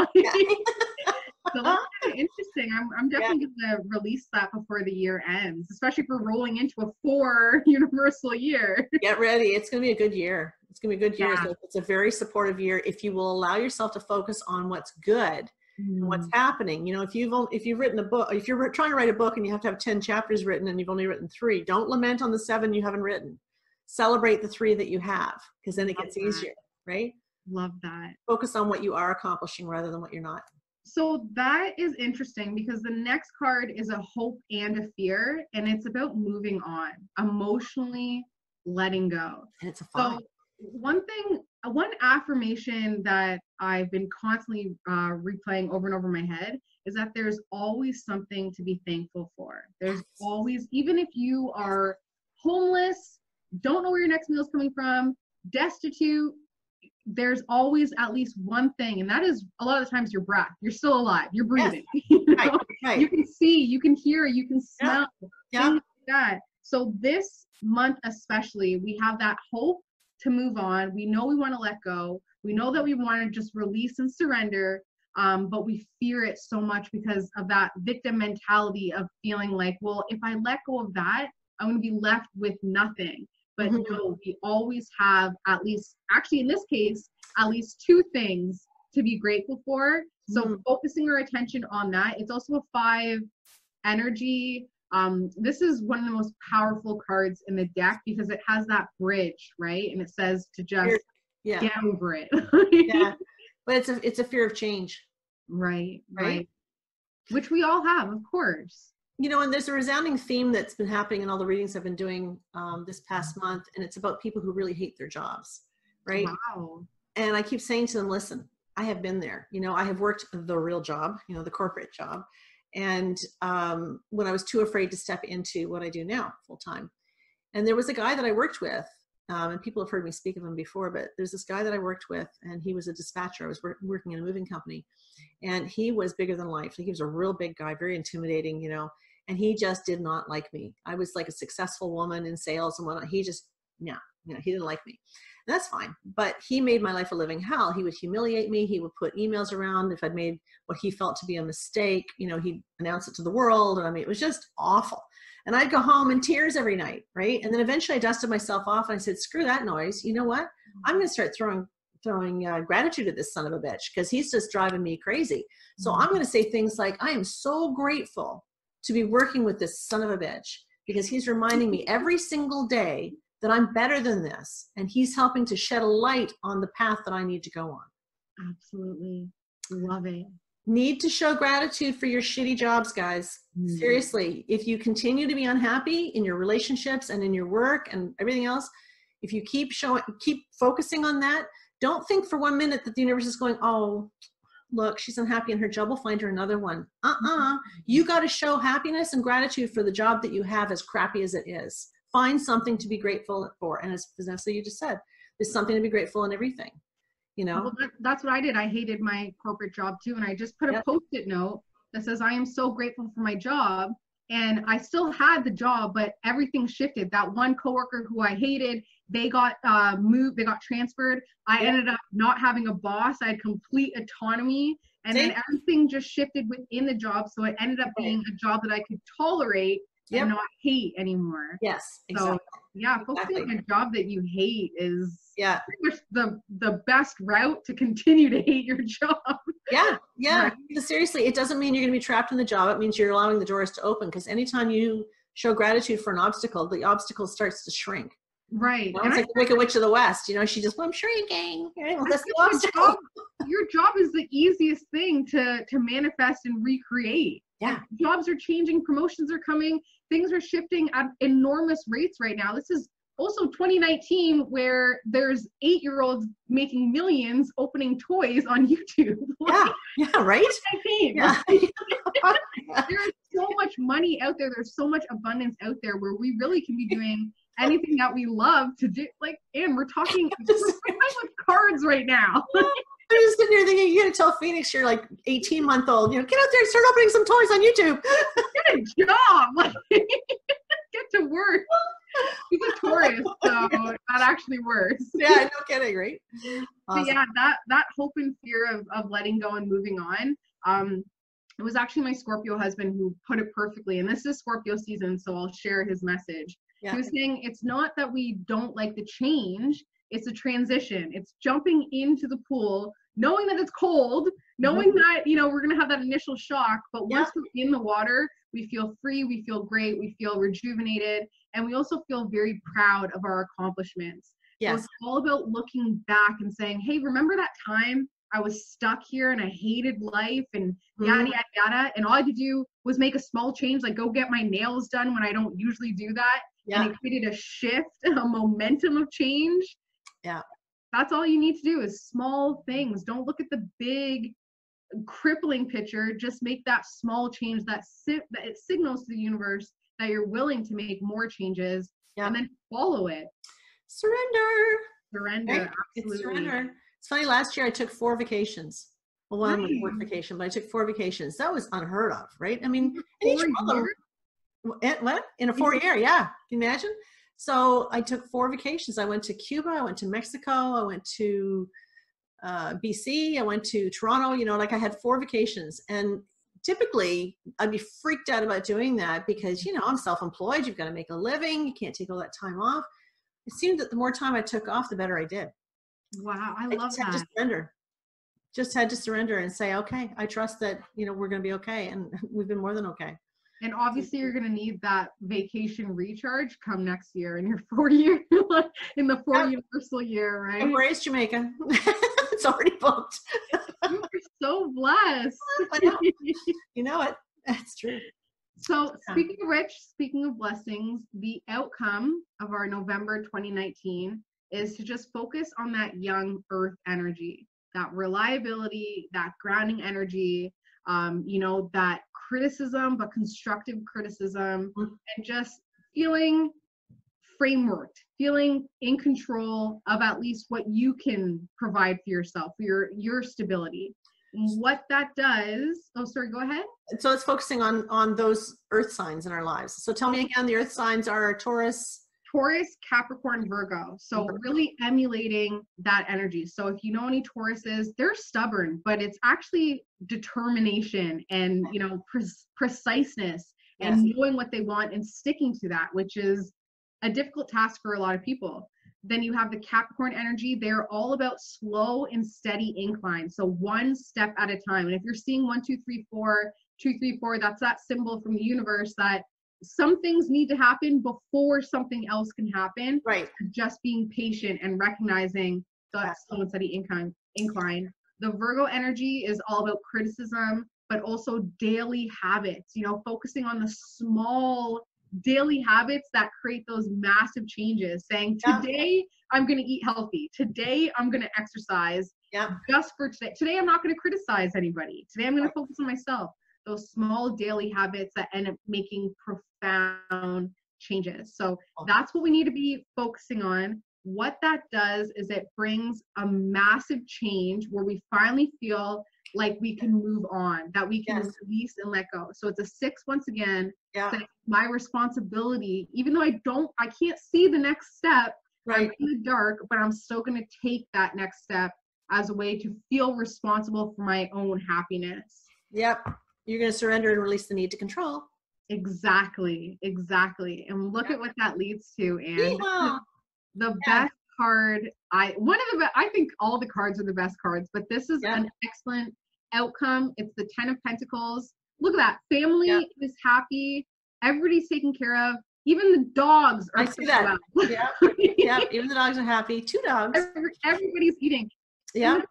So that's kind of interesting. I'm definitely going to release that before the year ends, especially if we're rolling into a 4 universal year. Get ready. It's going to be a good year. It's going to be a good year. So it's a very supportive year if you will allow yourself to focus on what's good and what's happening. You know, if you've written a book, if you're trying to write a book and you have to have 10 chapters written and you've only written 3, don't lament on the 7 you haven't written. Celebrate the 3 that you have, because then it gets easier, right? Love that. Focus on what you are accomplishing rather than what you're not. So that is interesting, because the next card is a hope and a fear, and it's about moving on, emotionally letting go. And it's a fun. So one affirmation that I've been constantly replaying over and over in my head is that there's always something to be thankful for. There's always, even if you are homeless, don't know where your next meal is coming from, destitute, there's always at least one thing, and that is a lot of the times your breath. You're still alive. You're breathing. You know? Right. You can see, you can hear, you can smell, things like that. So this month especially, we have that hope to move on. We know we want to let go. We know that we want to just release and surrender, but we fear it so much because of that victim mentality of feeling like, well, if I let go of that, I'm going to be left with nothing. But no, we always have at least, actually in this case, at least 2 things to be grateful for. So focusing our attention on that. It's also a 5 energy. This is one of the most powerful cards in the deck because it has that bridge, right? And it says to just get over it. But it's a fear of change. Right. Which we all have, of course. You know, and there's a resounding theme that's been happening in all the readings I've been doing this past month, and it's about people who really hate their jobs, right? Wow. And I keep saying to them, listen, I have been there. You know, I have worked the real job, you know, the corporate job. And when I was too afraid to step into what I do now full time. And there was a guy that I worked with, and people have heard me speak of him before, but there's this guy that I worked with, and he was a dispatcher. I was working in a moving company, and he was bigger than life. He was a real big guy, very intimidating, you know. and he just did not like me. I was like a successful woman in sales and whatnot. He just, no, he didn't like me. And that's fine. But he made my life a living hell. He would humiliate me. He would put emails around if I'd made what he felt to be a mistake. He'd announce it to the world. And I mean, it was just awful. And I'd go home in tears every night, right? And then eventually I dusted myself off and I said, screw that noise. You know what? I'm going to start throwing gratitude at this son of a bitch, because he's just driving me crazy. So I'm going to say things like, I am so grateful to be working with this son of a bitch, because he's reminding me every single day that I'm better than this. And he's helping to shed a light on the path that I need to go on. Absolutely. Love it. Need to show gratitude for your shitty jobs, guys. Seriously, if you continue to be unhappy in your relationships and in your work and everything else, if you keep focusing on that, don't think for 1 minute that the universe is going, oh, look, she's unhappy in her job, we'll find her another one. You got to show happiness and gratitude for the job that you have, as crappy as it is. Find something to be grateful for. And as Vanessa, you just said, there's something to be grateful in everything. Well, that's what I did. I hated my corporate job too. And I just put a Post-it note that says, I am so grateful for my job. And I still had the job, but everything shifted. That one coworker who I hated, they got moved, they got transferred. I ended up not having a boss. I had complete autonomy. And then everything just shifted within the job. So it ended up being a job that I could tolerate and not hate anymore. Yes, exactly. So focusing on a job that you hate is pretty much the best route to continue to hate your job. Right. Seriously, it doesn't mean you're going to be trapped in the job. It means you're allowing the doors to open, because anytime you show gratitude for an obstacle, the obstacle starts to shrink. Right. It's like the Wicked Witch of the West. She just, I'm shrinking. Well, that's the obstacle. Your job is the easiest thing to manifest and recreate. Yeah. Jobs are changing, promotions are coming, things are shifting at enormous rates right now. This is also 2019, where there's 8-year-olds making millions opening toys on YouTube. Right? There's so much money out there. There's so much abundance out there where we really can be doing anything that we love to do. Like, and we're talking with cards right now. I'm just sitting here thinking, you gotta tell Phoenix you're like 18-month-old, get out there and start opening some toys on YouTube. Get a job. Get to work. He's a Taurus, so that actually works. Yeah, no kidding, right? Awesome. But that hope and fear of letting go and moving on. It was actually my Scorpio husband who put it perfectly. And this is Scorpio season, so I'll share his message. He was saying, it's not that we don't like the change, it's a transition. It's jumping into the pool, knowing that it's cold, knowing that, we're going to have that initial shock. But once we're in the water, we feel free, we feel great, we feel rejuvenated, and we also feel very proud of our accomplishments. So it's all about looking back and saying, hey, remember that time I was stuck here and I hated life and yada, yada, yada. And all I could do was make a small change, like go get my nails done when I don't usually do that. And it created a shift, a momentum of change. That's all you need to do is small things. Don't look at the big crippling picture. Just make that small change that it signals to the universe that you're willing to make more changes and then follow it. Surrender. Right? Absolutely. Surrender. It's funny, last year I took 4 vacations. Well, one was work vacation, but I took 4 vacations. That was unheard of, right? I mean, in a 4-year, yeah. Can you imagine? So I took 4 vacations. I went to Cuba, I went to Mexico, I went to BC, I went to Toronto, I had 4 vacations. And typically I'd be freaked out about doing that because, I'm self-employed. You've got to make a living. You can't take all that time off. It seemed that the more time I took off, the better I did. Wow. I love that. Just had to surrender and say, okay, I trust that, we're going to be okay. And we've been more than okay. And obviously you're going to need that vacation recharge come next year in your 4-year, in the 4 universal year, right? Embrace Jamaica. It's already booked. You're so blessed. I know. You know it. That's true. So speaking of which, speaking of blessings, the outcome of our November 2019 is to just focus on that young earth energy, that reliability, that grounding energy, that criticism, but constructive criticism, and just feeling frameworked, feeling in control of at least what you can provide for yourself, for your stability. what that does, oh, sorry, go ahead. So it's focusing on those earth signs in our lives. So tell me again, the earth signs are Taurus, Capricorn, Virgo. So really emulating that energy. So if you know any Tauruses, they're stubborn, but it's actually determination and, you know, preciseness and knowing what they want and sticking to that, which is a difficult task for a lot of people. Then you have the Capricorn energy. They're all about slow and steady incline. So one step at a time. And if you're seeing 1, 2, 3, 4, 2, 3, 4, that's that symbol from the universe that some things need to happen before something else can happen. Right. Just being patient and recognizing that slow and steady incline. The Virgo energy is all about criticism, but also daily habits, you know, focusing on the small daily habits that create those massive changes, saying today I'm going to eat healthy. Today I'm going to exercise just for today. Today I'm not going to criticize anybody. Today I'm going to focus on myself. Those small daily habits that end up making profound changes. So that's what we need to be focusing on. What that does is it brings a massive change where we finally feel like we can move on, that we can release and let go. So it's a 6 once again. That my responsibility, even though I can't see the next step, I'm in the dark, but I'm still going to take that next step as a way to feel responsible for my own happiness. Yep. You're going to surrender and release the need to control. Exactly. And look at what that leads to. And the best card, I think all the cards are the best cards, but this is an excellent outcome. It's the 10 of Pentacles. Look at that. Family is happy. Everybody's taken care of. Even the dogs are. I see that. Even the dogs are happy. 2 dogs. Everybody's eating. Yeah.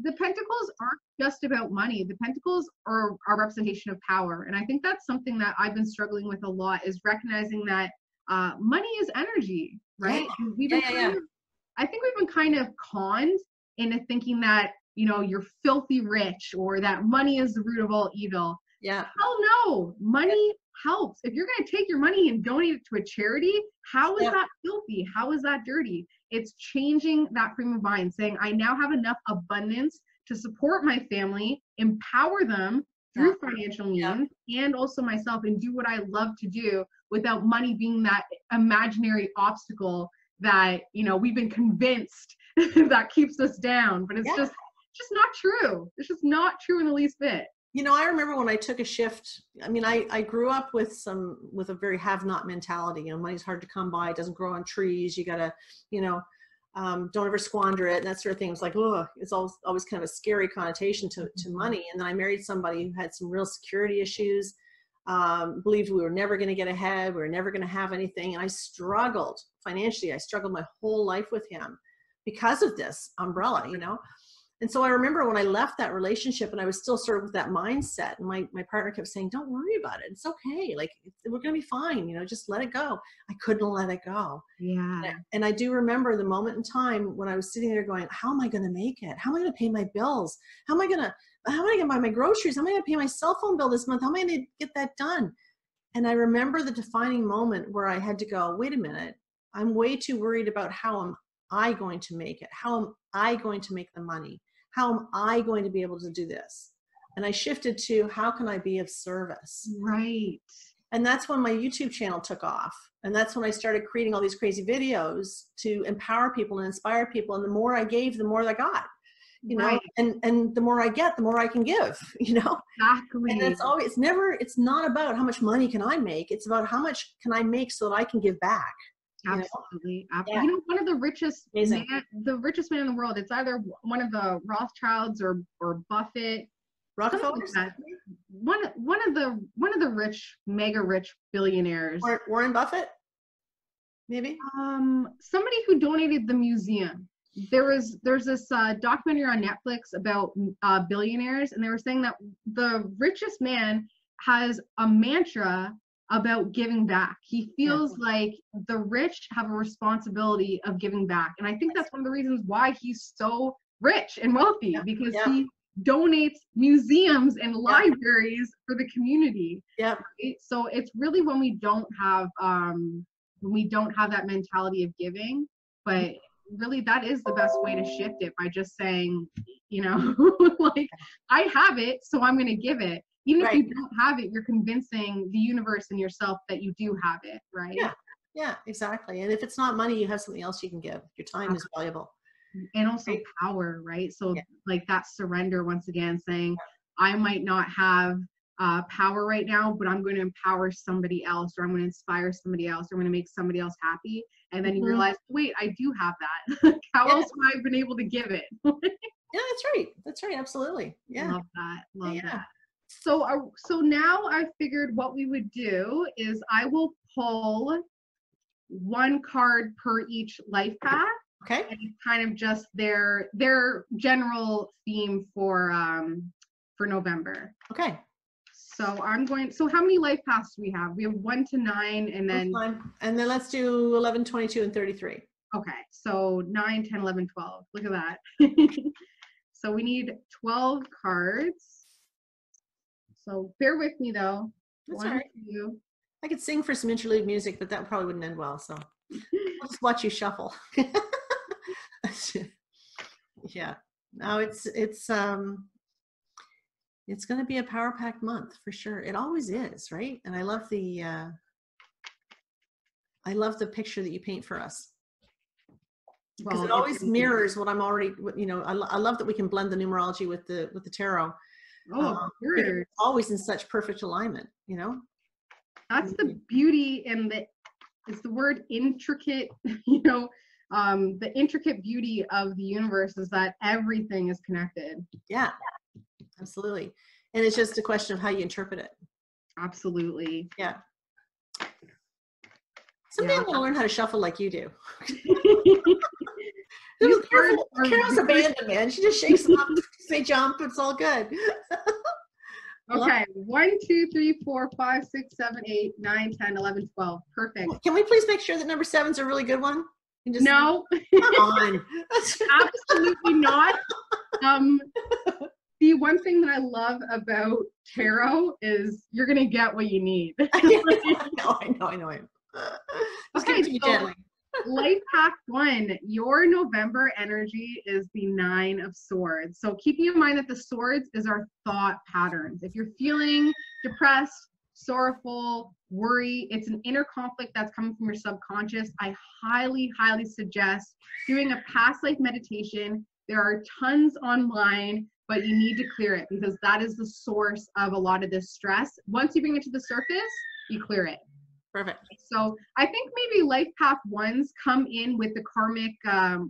The Pentacles aren't just about money. The Pentacles are a representation of power. And I think that's something that I've been struggling with a lot, is recognizing that money is energy, right? I think we've been kind of conned into thinking that, you know, you're filthy rich or that money is the root of all evil. Yeah. Hell no. Money helps. If you're going to take your money and donate it to a charity, how is that filthy? How is that dirty? It's changing that frame of mind, saying I now have enough abundance to support my family, empower them through financial means, and also myself, and do what I love to do without money being that imaginary obstacle that, you know, we've been convinced that keeps us down. But it's just not true. It's just not true in the least bit. You know, I remember when I took a shift. I mean, I grew up with a very have-not mentality. You know, money's hard to come by. It doesn't grow on trees. You gotta, you know, don't ever squander it, and that sort of thing. It's like, oh, it's always kind of a scary connotation to money. And then I married somebody who had some real security issues, believed we were never going to get ahead. We were never going to have anything. And I struggled financially. I struggled my whole life with him because of this umbrella, you know. And so I remember when I left that relationship and I was still sort of with that mindset, and my partner kept saying, don't worry about it. It's okay. Like, we're going to be fine. You know, just let it go. I couldn't let it go. Yeah. And I do remember the moment in time when I was sitting there going, how am I going to make it? How am I going to pay my bills? How am I going to buy my groceries? How am I going to pay my cell phone bill this month? How am I going to get that done? And I remember the defining moment where I had to go, wait a minute. I'm way too worried about how am I going to make it? How am I going to make the money? How am I going to be able to do this? And I shifted to, how can I be of service? Right. And that's when my YouTube channel took off. And that's when I started creating all these crazy videos to empower people and inspire people. And the more I gave, the more I got, you know, and the more I get, the more I can give, you know. Exactly. And it's not about how much money can I make. It's about how much can I make so that I can give back. Absolutely. You know, one of the richest man in the world, it's either one of the Rothschilds or Buffett, Rockefellers. Like one of the rich, mega rich billionaires. Warren Buffett, maybe. Somebody who donated the museum. There's this documentary on Netflix about billionaires, and they were saying that the richest man has a mantra about giving back. He feels like the rich have a responsibility of giving back. And I think that's one of the reasons why he's so rich and wealthy, because he donates museums and libraries for the community. Right? So it's really when we don't have that mentality of giving, but really that is the best way to shift it, by just saying, you know, like I have it, so I'm going to give it. Even if you don't have it, you're convincing the universe and yourself that you do have it, right? Yeah, yeah, exactly. And if it's not money, you have something else you can give. Your time is valuable. And also power, right? So like that surrender, once again, saying, I might not have power right now, but I'm going to empower somebody else, or I'm going to inspire somebody else, or I'm going to make somebody else happy. And then you realize, wait, I do have that. How else have I been able to give it? Yeah, that's right. That's right. Absolutely. Yeah. Love that. Love that. So now I figured what we would do is I will pull one card per each life path. Okay. And it's kind of just their general theme for November. Okay. So how many life paths do we have? We have 1 to 9, and then let's do 11, 22, and 33. Okay. So 9, 10, 11, 12. Look at that. So we need 12 cards. So bear with me though. That's all right. I could sing for some interlude music, but that probably wouldn't end well. So I'll just watch you shuffle. Yeah. No, it's going to be a power-packed month for sure. It always is, right? And I love the picture that you paint for us, because it always mirrors what I'm already. You know, I love that we can blend the numerology with the tarot. Oh, sure. It's always in such perfect alignment. You know, that's the beauty, and it's the word intricate. You know. The intricate beauty of the universe is that everything is connected. Yeah, absolutely. And it's just a question of how you interpret it. Absolutely. Yeah. Someday I'm going to learn how to shuffle like you do. Carol's abandoned, man. She just shakes them up, say jump, it's all good. Okay, 1, 2, 3, 4, 5, 6, 7, 8, 9, 10, 11, 12. Perfect. Can we please make sure that number 7's a really good one? No. Come on. Absolutely not. The one thing that I love about tarot is you're going to get what you need. I know. Okay, so life path 1, your November energy is the 9 of Swords. So keeping in mind that the Swords is our thought patterns. If you're feeling depressed, sorrowful, worry, it's an inner conflict that's coming from your subconscious, I highly suggest doing a past life meditation. There are tons online, but you need to clear it, because that is the source of a lot of this stress. Once you bring it to the surface, you clear it. Perfect. So I think maybe life path 1s come in with the karmic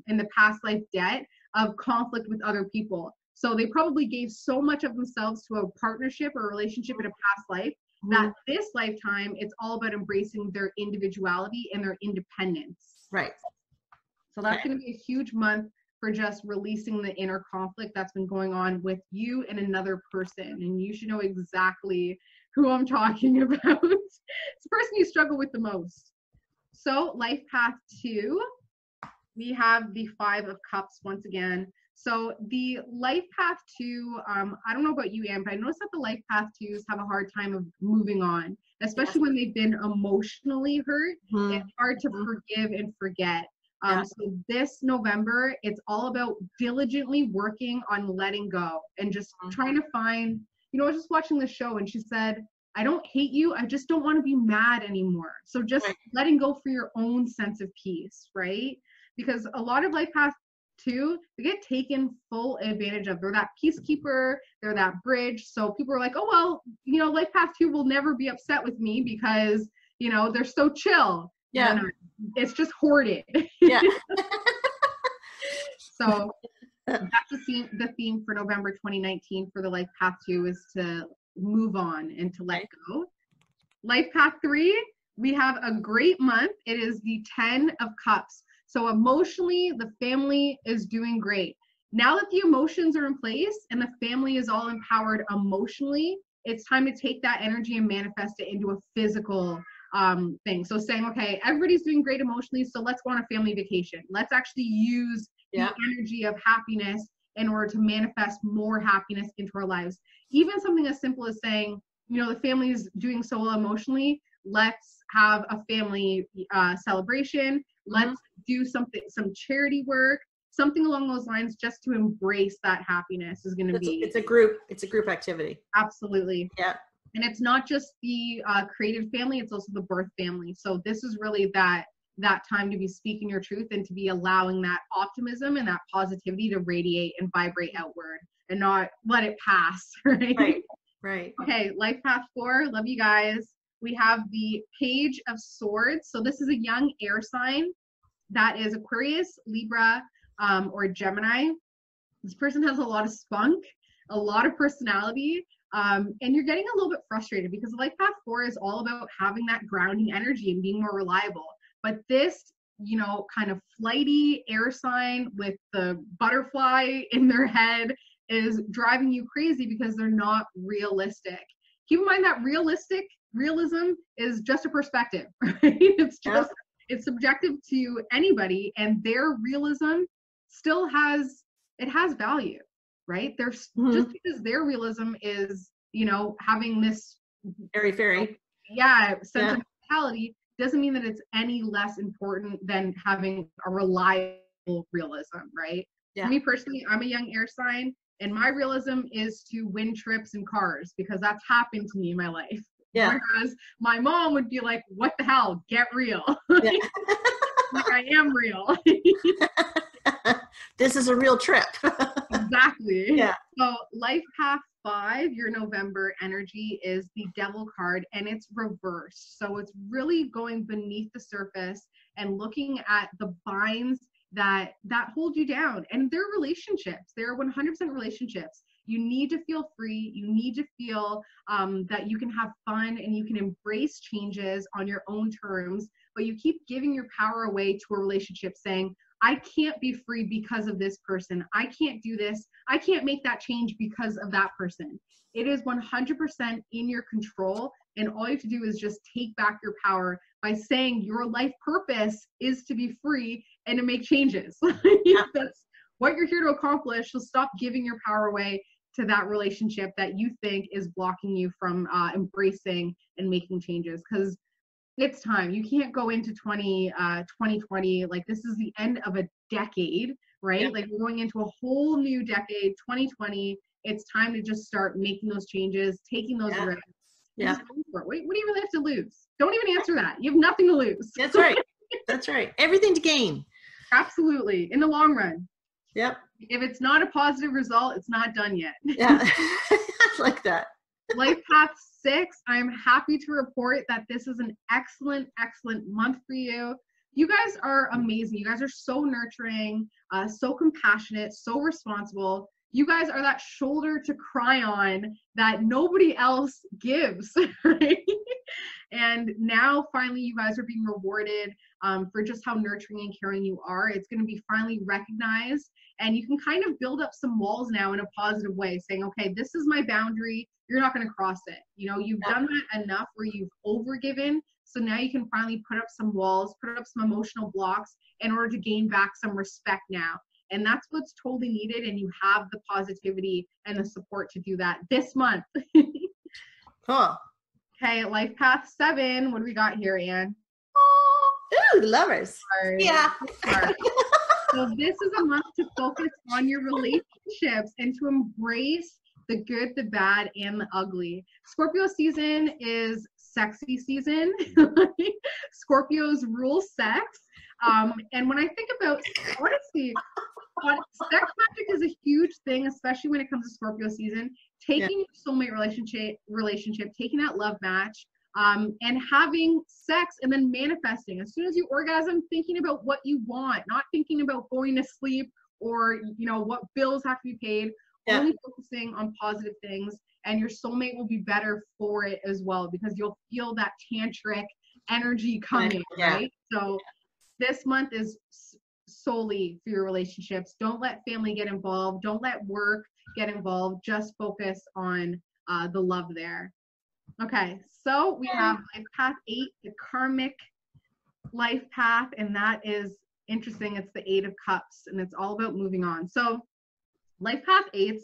in the past life debt of conflict with other people. So they probably gave so much of themselves to a partnership or a relationship in a past life that this lifetime, it's all about embracing their individuality and their independence. Right. So that's going to be a huge month for just releasing the inner conflict that's been going on with you and another person. And you should know exactly who I'm talking about. It's the person you struggle with the most. So life path 2, we have the 5 of Cups once again. So the life path 2, I don't know about you, Anne, but I noticed that the life path 2s have a hard time of moving on, especially when they've been emotionally hurt. It's hard to forgive and forget. So this November, it's all about diligently working on letting go and just trying to find, you know, I was just watching the show and she said, I don't hate you, I just don't want to be mad anymore. So just letting go for your own sense of peace, right? Because a lot of life path 2, they get taken full advantage of. They're that peacekeeper, they're that bridge. So people are like, oh, well, you know, life path 2 will never be upset with me because, you know, they're so chill. Yeah. No, it's just hoarded. Yeah. So that's the theme for November 2019 for the life path 2 is to move on and to let go. Life path 3, we have a great month. It is the 10 of Cups. So emotionally, the family is doing great. Now that the emotions are in place and the family is all empowered emotionally, it's time to take that energy and manifest it into a physical thing. So saying, okay, everybody's doing great emotionally, so let's go on a family vacation. Let's actually use the energy of happiness in order to manifest more happiness into our lives. Even something as simple as saying, you know, the family is doing so well emotionally, let's have a family celebration. Let's do some charity work. something along those lines, just to embrace that happiness is going to be. It's a group activity. Absolutely. Yeah. And it's not just the creative family, it's also the birth family. So this is really that time to be speaking your truth and to be allowing that optimism and that positivity to radiate and vibrate outward and not let it pass. Right. Okay, life path 4, love you guys. We have the Page of Swords. So this is a young air sign that is Aquarius, Libra, or Gemini. This person has a lot of spunk, a lot of personality, and you're getting a little bit frustrated because life path 4 is all about having that grounding energy and being more reliable. But this, kind of flighty air sign with the butterfly in their head is driving you crazy because they're not realistic. Keep in mind that realism is just a perspective, right? It's subjective to anybody, and their realism still has value, right? There's just because their realism is, having this fairy sense of mentality doesn't mean that it's any less important than having a reliable realism, right? Yeah. For me personally, I'm a young air sign, and my realism is to win trips in cars because that's happened to me in my life. Yeah. Whereas my mom would be like, what the hell? Get real. Like, I am real. This is a real trip. Exactly. Yeah. So life path 5, your November energy is the Devil card, and it's reversed. So it's really going beneath the surface and looking at the binds that hold you down. And they're relationships. They're 100% relationships. You need to feel free. You need to feel that you can have fun and you can embrace changes on your own terms, but you keep giving your power away to a relationship saying, I can't be free because of this person. I can't do this. I can't make that change because of that person. It is 100% in your control. And all you have to do is just take back your power by saying your life purpose is to be free and to make changes. That's what you're here to accomplish. So stop giving your power away to that relationship that you think is blocking you from embracing and making changes. Because it's time. You can't go into 2020 like this is the end of a decade, right? Yeah. Like we're going into a whole new decade, 2020. It's time to just start making those changes, taking those risks. Yeah. What do you really have to lose? Don't even answer that. You have nothing to lose. That's right. That's right. Everything to gain. Absolutely. In the long run. Yep. If it's not a positive result, it's not done yet. Yeah. I like that. Life path 6, I'm happy to report that this is an excellent month for you. You guys are amazing. You guys are so nurturing, so compassionate, so responsible. You guys are that shoulder to cry on that nobody else gives, right? And now finally you guys are being rewarded for just how nurturing and caring you are. It's going to be finally recognized, and you can kind of build up some walls now in a positive way, saying, okay, this is my boundary. You're not going to cross it. You've done that enough where you've overgiven. So now you can finally put up some walls, put up some emotional blocks in order to gain back some respect now. And that's what's totally needed. And you have the positivity and the support to do that this month. Cool. Okay, life path 7. What do we got here, Anne? Ooh, lovers. Sorry. Yeah. So this is a month to focus on your relationships and to embrace the good, the bad, and the ugly. Scorpio season is sexy season. Scorpios rule sex. And when I think about, honestly, sex magic is a huge thing, especially when it comes to Scorpio season. Taking your soulmate relationship, taking that love match, and having sex and then manifesting. As soon as you orgasm, thinking about what you want, not thinking about going to sleep or, what bills have to be paid, only focusing on positive things. And your soulmate will be better for it as well, because you'll feel that tantric energy coming, right? So this month is solely for your relationships. Don't let family get involved. Don't let work get involved. Just focus on the love there. Okay, so we have life path 8, the karmic life path, and that is interesting. It's the 8 of Cups, and it's all about moving on. So life path 8s,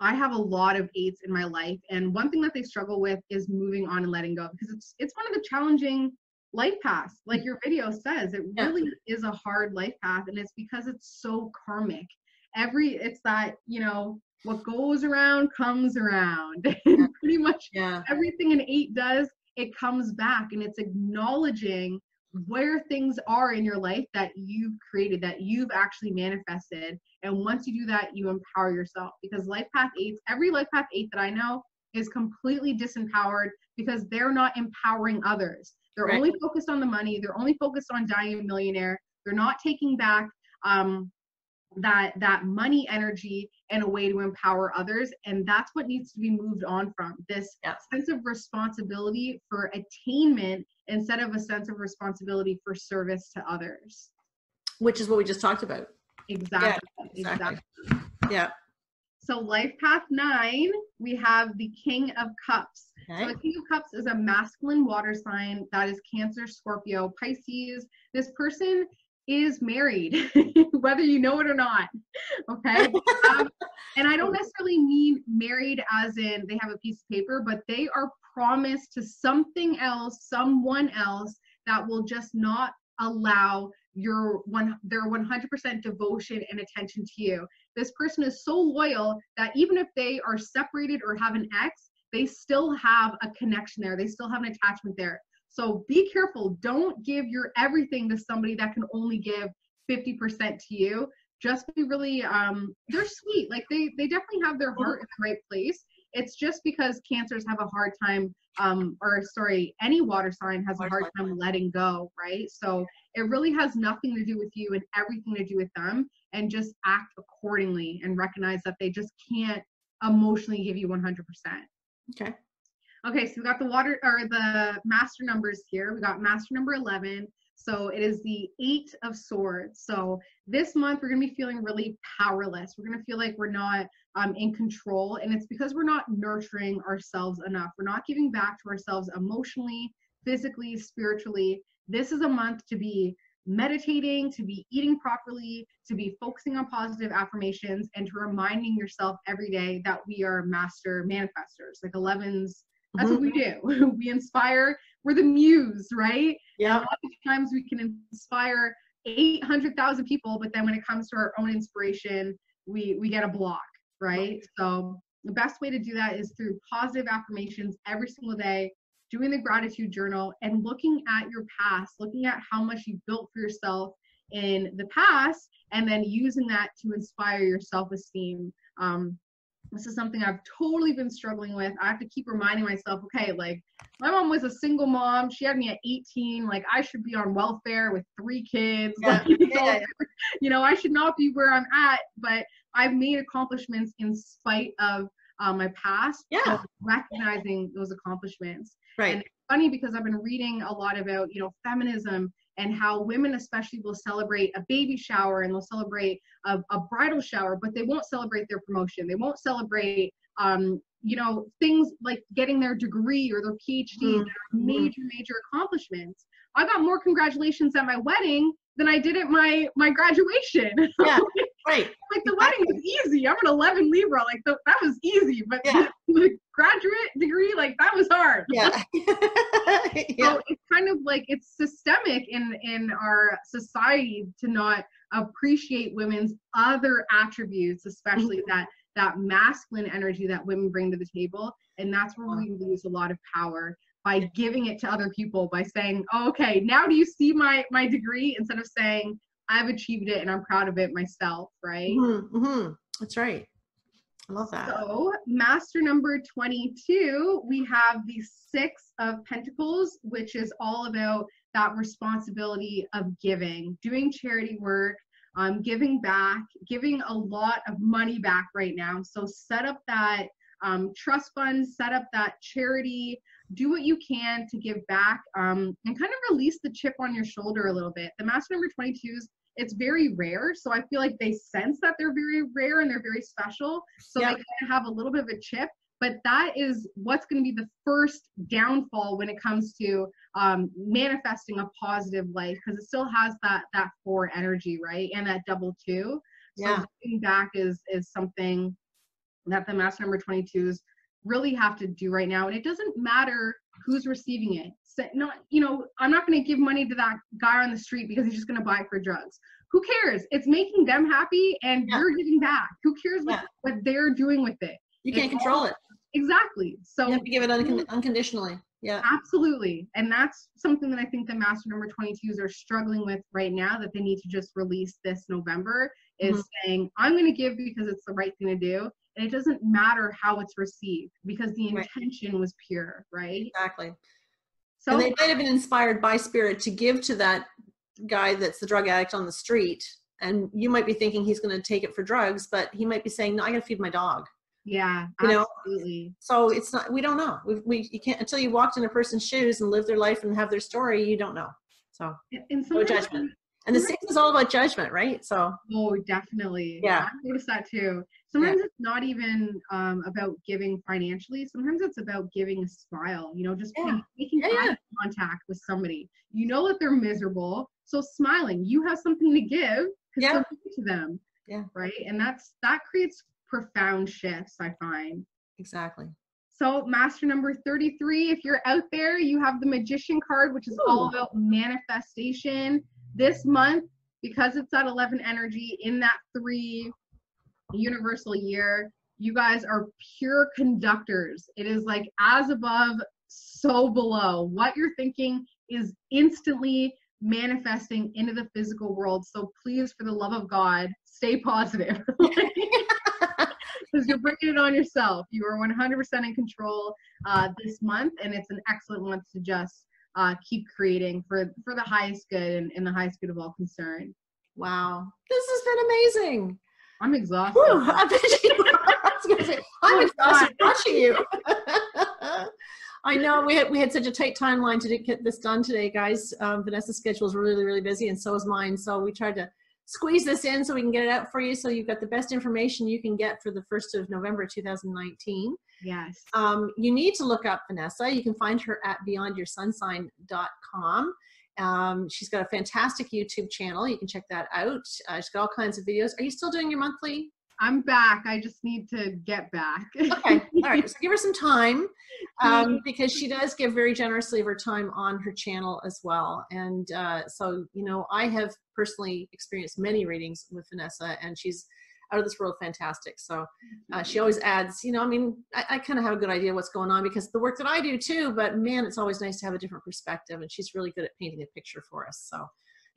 I have a lot of 8s in my life, and one thing that they struggle with is moving on and letting go, because it's one of the challenging life path, like your video says, it really is a hard life path, and it's because it's so karmic. It's that, you know, what goes around comes around. And pretty much everything an 8 does, it comes back, and it's acknowledging where things are in your life that you've created, that you've actually manifested. And once you do that, you empower yourself, because life path 8s, every life path 8 that I know is completely disempowered, because they're not empowering others. They're only focused on the money. They're only focused on dying a millionaire. They're not taking back that money energy in a way to empower others. And that's what needs to be moved on from, this sense of responsibility for attainment instead of a sense of responsibility for service to others. Which is what we just talked about. Exactly. Yeah. So life path 9, we have the King of Cups. So the King of Cups is a masculine water sign that is Cancer, Scorpio, Pisces. This person is married, whether you know it or not. Okay. And I don't necessarily mean married as in they have a piece of paper, but they are promised to something else, someone else, that will just not allow their 100% devotion and attention to you. This person is so loyal that even if they are separated or have an ex, they still have a connection there. They still have an attachment there. So be careful. Don't give your everything to somebody that can only give 50% to you. Just be really, they're sweet. Like they definitely have their heart in the right place. It's just because Cancers have a hard time, any water sign has a hard time letting go, right? So it really has nothing to do with you and everything to do with them, and just act accordingly and recognize that they just can't emotionally give you 100%. Okay, so we got the master numbers here. We got master number 11. So it is the 8 of Swords. So this month we're going to be feeling really powerless. We're going to feel like we're not in control. And it's because we're not nurturing ourselves enough. We're not giving back to ourselves emotionally, physically, spiritually. This is a month to be meditating, to be eating properly, to be focusing on positive affirmations, and to reminding yourself every day that we are master manifestors. Like 11s, that's what we do. We inspire. We're the muse, right? Yeah. And a lot of times we can inspire 800,000 people, but then when it comes to our own inspiration, we get a block, right? So the best way to do that is through positive affirmations every single day, doing the gratitude journal, and looking at your past, looking at how much you built for yourself in the past, and then using that to inspire your self-esteem. This is something I've totally been struggling with. I have to keep reminding myself, okay, like my mom was a single mom. She had me at 18. Like I should be on welfare with 3 kids. You know, I should not be where I'm at, but I've made accomplishments in spite of my past. So recognizing those accomplishments. And it's funny because I've been reading a lot about, you know, feminism, and how women especially will celebrate a baby shower, and they'll celebrate a bridal shower, but they won't celebrate their promotion. They won't celebrate, you know, things like getting their degree or their PhD, major accomplishments. I got more congratulations at my wedding than I did at my graduation. Like the wedding was easy. I'm an 11 Libra. Like that was easy, but the graduate degree, like that was hard. So it's kind of like it's systemic in our society to not appreciate women's other attributes, especially that masculine energy that women bring to the table. And that's where we lose a lot of power, by giving it to other people, by saying, oh, okay, now do you see my degree, instead of saying I've achieved it and I'm proud of it myself, right? That's right. I love that. So master number 22, we have the 6 of Pentacles, which is all about that responsibility of giving, doing charity work, giving back, giving a lot of money back right now. So set up that trust fund, set up that charity, do what you can to give back, and kind of release the chip on your shoulder a little bit. The master number 22s, it's very rare. So I feel like they sense that they're very rare and they're very special. So they kind of have a little bit of a chip, but that is what's going to be the first downfall when it comes to manifesting a positive life, because it still has that 4 energy, right? And that double 2. So giving back is something that the master number 22s really have to do right now. And it doesn't matter who's receiving it. So not, you know, I'm not going to give money to that guy on the street because he's just going to buy it for drugs. Who cares? It's making them happy and you're giving back. Who cares what they're doing with it? You can't control it. Exactly. So you have to give it unconditionally. Yeah. Absolutely. And that's something that I think the master number 22s are struggling with right now, that they need to just release this November, is saying, I'm going to give because it's the right thing to do. And it doesn't matter how it's received because the intention was pure, right? Exactly. So, and they might have been inspired by spirit to give to that guy that's the drug addict on the street. And you might be thinking he's going to take it for drugs, but he might be saying, no, I got to feed my dog. Yeah, you absolutely. know, so it's not, we don't know. You can't, until you walked in a person's shoes and live their life and have their story, you don't know. So no judgment. And the 6 is all about judgment, right? So definitely. Yeah. I noticed that too. Sometimes it's not even about giving financially. Sometimes it's about giving a smile, you know, just making eye contact with somebody. You know that they're miserable, so smiling. You have something to give to them. Yeah. Right. And that creates profound shifts, I find. Exactly. So master number 33, if you're out there, you have the Magician card, which is all about manifestation. This month, because it's at 11 energy in that 3 universal year, you guys are pure conductors. It is like as above, so below. What you're thinking is instantly manifesting into the physical world. So please, for the love of God, stay positive. Because you're bringing it on yourself. You are 100% in control this month, and it's an excellent month to just keep creating for the highest good and the highest good of all concerned. Wow, this has been amazing. I'm exhausted. Whew, I bet you are. I was gonna say, I'm exhausted watching you. I know we had such a tight timeline to get this done today, guys. Vanessa's schedule is really, really busy, and so is mine. So we tried to squeeze this in so we can get it out for you, so you've got the best information you can get for the 1st of November 2019. Yes. You need to look up Vanessa. You can find her at beyondyoursunsign.com. She's got a fantastic YouTube channel. You can check that out. She's got all kinds of videos. Are you still doing your monthly? I'm back. I just need to get back. Okay. All right. So give her some time because she does give very generously of her time on her channel as well. And so, you know, I have personally experienced many readings with Vanessa, and she's out of this world fantastic. So she always adds, you know, I mean, I kind of have a good idea what's going on because the work that I do too, but man, it's always nice to have a different perspective, and she's really good at painting a picture for us. So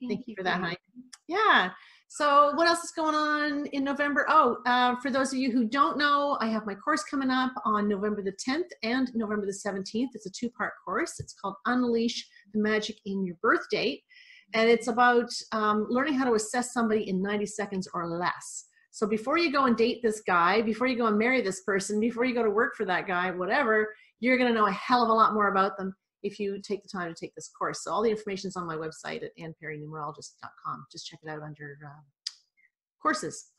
thank you for that, honey. Yeah. So what else is going on in November? For those of you who don't know, I have my course coming up on November the 10th and November the 17th. It's a 2-part course. It's called Unleash the Magic in Your Birth Date. And it's about learning how to assess somebody in 90 seconds or less. So before you go and date this guy, before you go and marry this person, before you go to work for that guy, whatever, you're going to know a hell of a lot more about them if you take the time to take this course. So all the information is on my website at AnnPerryNumerologist.com. Just check it out under courses.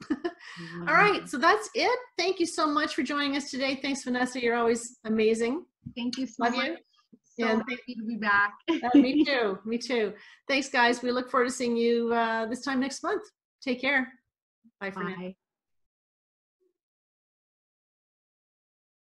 All right, so that's it. Thank you so much for joining us today. Thanks, Vanessa. You're always amazing. Thank you so much. So happy to be back. Me too. Me too. Thanks, guys. We look forward to seeing you this time next month. Take care. Bye for now.